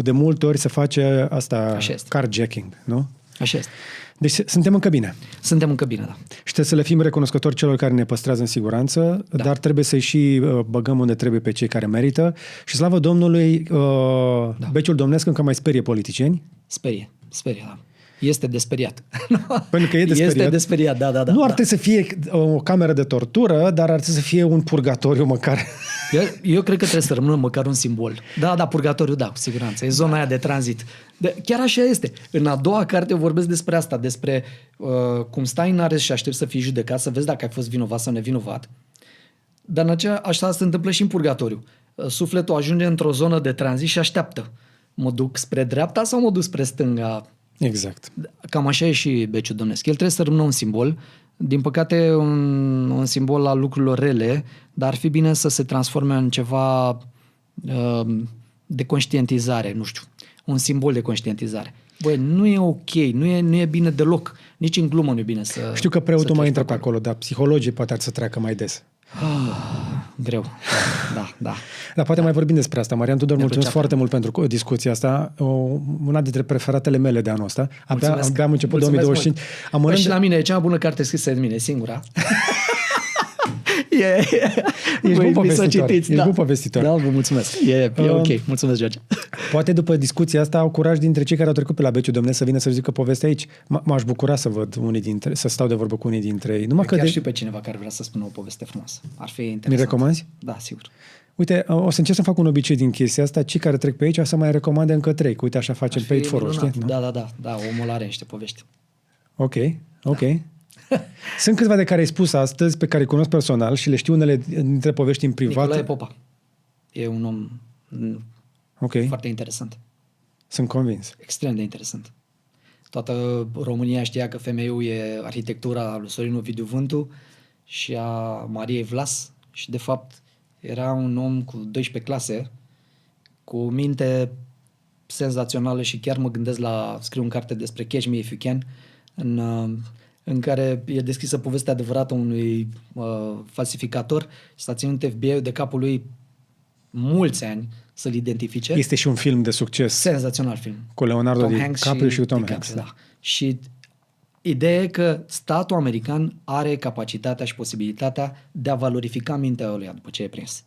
De multe ori se face asta, carjacking, nu? Așa este. Deci suntem încă bine. Suntem încă bine, da. Și trebuie să le fim recunoscători celor care ne păstrează în siguranță, dar trebuie să-i și băgăm unde trebuie pe cei care merită. Și slavă Domnului, beciul domnesc încă mai sperie politicieni. Sperie, da. Este desperiat. Pentru că e desperiat. Este desperiat, da. Nu ar trebui să fie o cameră de tortură, dar ar trebui să fie un purgatoriu măcar. Eu cred că trebuie să rămână măcar un simbol. Da, purgatoriu, da, cu siguranță. E zona aia de tranzit. Chiar așa este. În a doua carte eu vorbesc despre asta, despre cum stai în arest și aștepți să fii judecat, să vezi dacă ai fost vinovat sau nevinovat. Dar așa se întâmplă și în purgatoriu. Sufletul ajunge într-o zonă de tranzit și așteaptă. Mă duc spre dreapta sau mă duc spre stânga? Exact. Cam așa e și beciul domnesc. El trebuie să rămână un simbol. Din păcate, un simbol al lucrurilor rele, dar ar fi bine să se transforme în ceva de conștientizare, nu știu, un simbol de conștientizare. Băi, nu e ok, nu e bine deloc. Nici în glumă nu e bine să... Știu că preotul mai intră pe acolo, dar psihologii poate ar să treacă mai des. Greu. Da. Dar poate mai vorbim despre asta. Marian Tudor, mulțumesc foarte mult pentru discuția asta. Una dintre preferatele mele de anul ăsta. Abia am început 2025. Și la mine e cea mai bună carte scrisă de mine, singura. Ești bun povestitor. Ești bun povestitor. Da, vă mulțumesc. E ok. Mulțumesc, George. Poate după discuția asta au curaj dintre cei care au trecut pe la beciul domnesc să vină să zică povestea aici. M-aș bucura să văd să stau de vorbă cu unii dintre ei. Chiar și pe cineva care vrea să spună o poveste frumoasă. Ar fi interesant. Mi recomanzi? Da, sigur. Uite, o să încerc să fac un obicei din chestia asta. Cei care trec pe aici o să mai recomande încă 3. Uite, așa facem pe It4, știi? Da, omul are niște povești. Ok. Sunt câțiva de care ai spus astăzi, pe care îi cunosc personal și le știu unele dintre povești în privat. Nicolae Popa. E un om foarte interesant. Sunt convins. Extrem de interesant. Toată România știa că femeiul e arhitectura lui Sorin Ovidiu Vântu și a Mariei Vlas și de fapt era un om cu 12 clase, cu o minte senzațională și chiar mă gândesc la scriu în carte despre Catch Me If You Can, în care e descrisă povestea adevărată unui falsificator și s-a ținut FBI-ul de capul lui mulți ani să-l identifice. Este și un film de succes. Senzațional film. Cu Leonardo DiCaprio și Tom Hanks. Da. Și ideea e că statul american are capacitatea și posibilitatea de a valorifica mintea ăluia după ce e prins.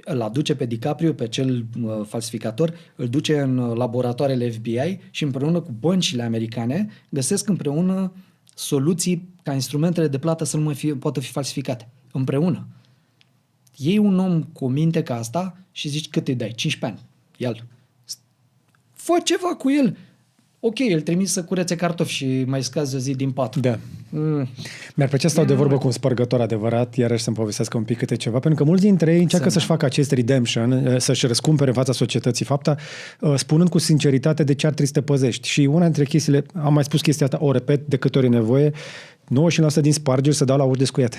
Îl aduce pe DiCaprio, pe cel falsificator, îl duce în laboratoarele FBI și împreună cu băncile americane găsesc împreună soluții ca instrumentele de plată să nu mai poată fi falsificate. Împreună. Iei un om cu o minte ca asta și zici cât îi dai? 15 ani. Ia-l. Fă ceva cu el. Ok, îl trimis să curețe cartofi și mai scazi o zi din pat. Da. Mi-ar plăcea să stau de vorbă cu un spărgător adevărat, iarăși să-mi povestească un pic câte ceva, pentru că mulți dintre ei încearcă să-și facă acest redemption, să-și răscumpere în fața societății fapta, spunând cu sinceritate de ce ar trebui să te păzești. Și una dintre chestiile, am mai spus chestia asta, o repet de câte ori e nevoie, 99% din spargeri se dau la uși descuiate.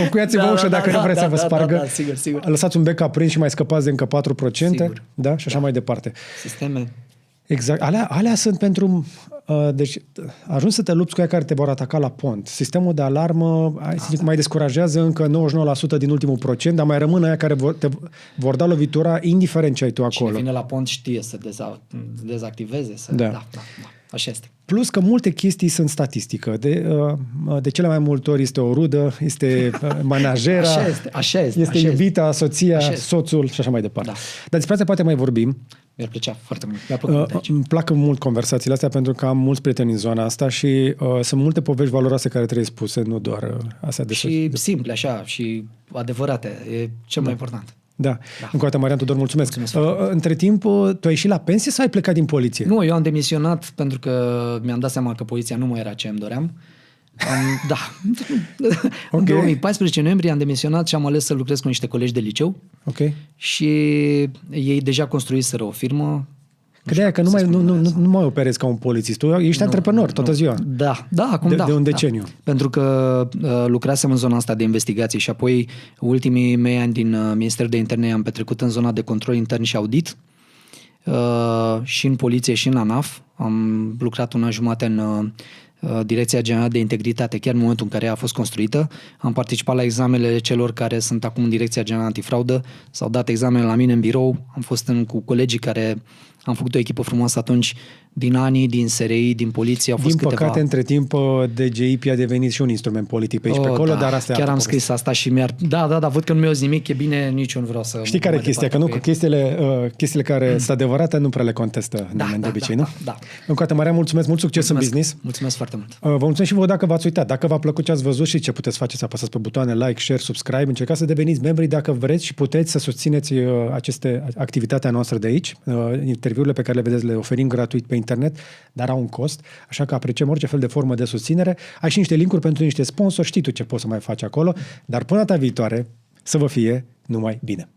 Încuiați-vă ușa dacă nu vreți să vă spargă. Da, sigur. Lăsați un bec aprins și mai scăpați de încă 4%, Sigur. da? Și așa mai departe. Sisteme. Exact. Alea sunt pentru... Deci, ajungi să te lupți cu ea care te vor ataca la pont. Sistemul de alarmă, să zic, mai descurajează încă 99% din ultimul procent, dar mai rămân aia care te vor da lovitura indiferent ce ai tu acolo. Cine vine la pont știe să dezactiveze. Da. Așa este. Plus că multe chestii sunt statistică. De cele mai multe ori este o rudă, este manajera, Așa este. este iubita, soția, soțul și așa mai departe. Da. Dar despre asta poate mai vorbim. Mi-ar plăcea foarte mult. Mi-ar plăcut mult aici. Îmi plac mult conversațiile astea pentru că am mulți prieteni în zona asta și sunt multe povești valoroase care trebuie spuse, nu doar astea de Și simple, așa, și adevărate. E cel mai important. Da. Încă o dată, Marian Tudor, mulțumesc. Între timp, tu ai ieșit la pensie sau ai plecat din poliție? Nu, eu am demisionat pentru că mi-am dat seama că poliția nu mai era ce îmi doream. Da. În 2014 noiembrie am demisionat și am ales să lucrez cu niște colegi de liceu. Ok. Și ei deja construiseră o firmă. Credeai că nu mai operezi ca un polițist. Tu ești antreprenor toată ziua. Da, acum de un deceniu. Da. Pentru că lucrasem în zona asta de investigații și apoi ultimii mei ani din Ministerul de Interne am petrecut în zona de control intern și audit și în poliție și în ANAF. Am lucrat un an jumate în Direcția Generală de Integritate, chiar în momentul în care ea a fost construită. Am participat la examenele celor care sunt acum în Direcția Generală Antifraudă. S-au dat examenele la mine în birou. Am fost cu colegii care am făcut o echipă frumoasă atunci, din ANI, din SRI, din poliție. Au fost din păcate, între timp, DGIP a devenit și un instrument politic pe aici pe acolo, dar asta chiar am scris asta și Da, văd că nu mi-au zis nimic, e bine, nici eu nu vreau să... Știi care e chestia? Că nu, chestiile care sunt adevărate nu prea le contestă nimeni de obicei, nu? Da. Încă o dată, Marian, mulțumesc, mult succes în business. Mulțumesc foarte mult. Vă mulțumesc și vouă dacă v-ați uitat. Dacă v-a plăcut ce ați văzut și ce puteți face, să apăsați pe butoane like, share, subscribe, încercați să deveniți membri dacă vreți și puteți să susțineți activitatea noastră de aici. Interviurile pe care le vedeți le oferim gratuit pe internet, dar au un cost, așa că apreciem orice fel de formă de susținere. Ai și niște linkuri pentru niște sponsori, știi tu ce poți să mai faci acolo, dar până data viitoare să vă fie numai bine.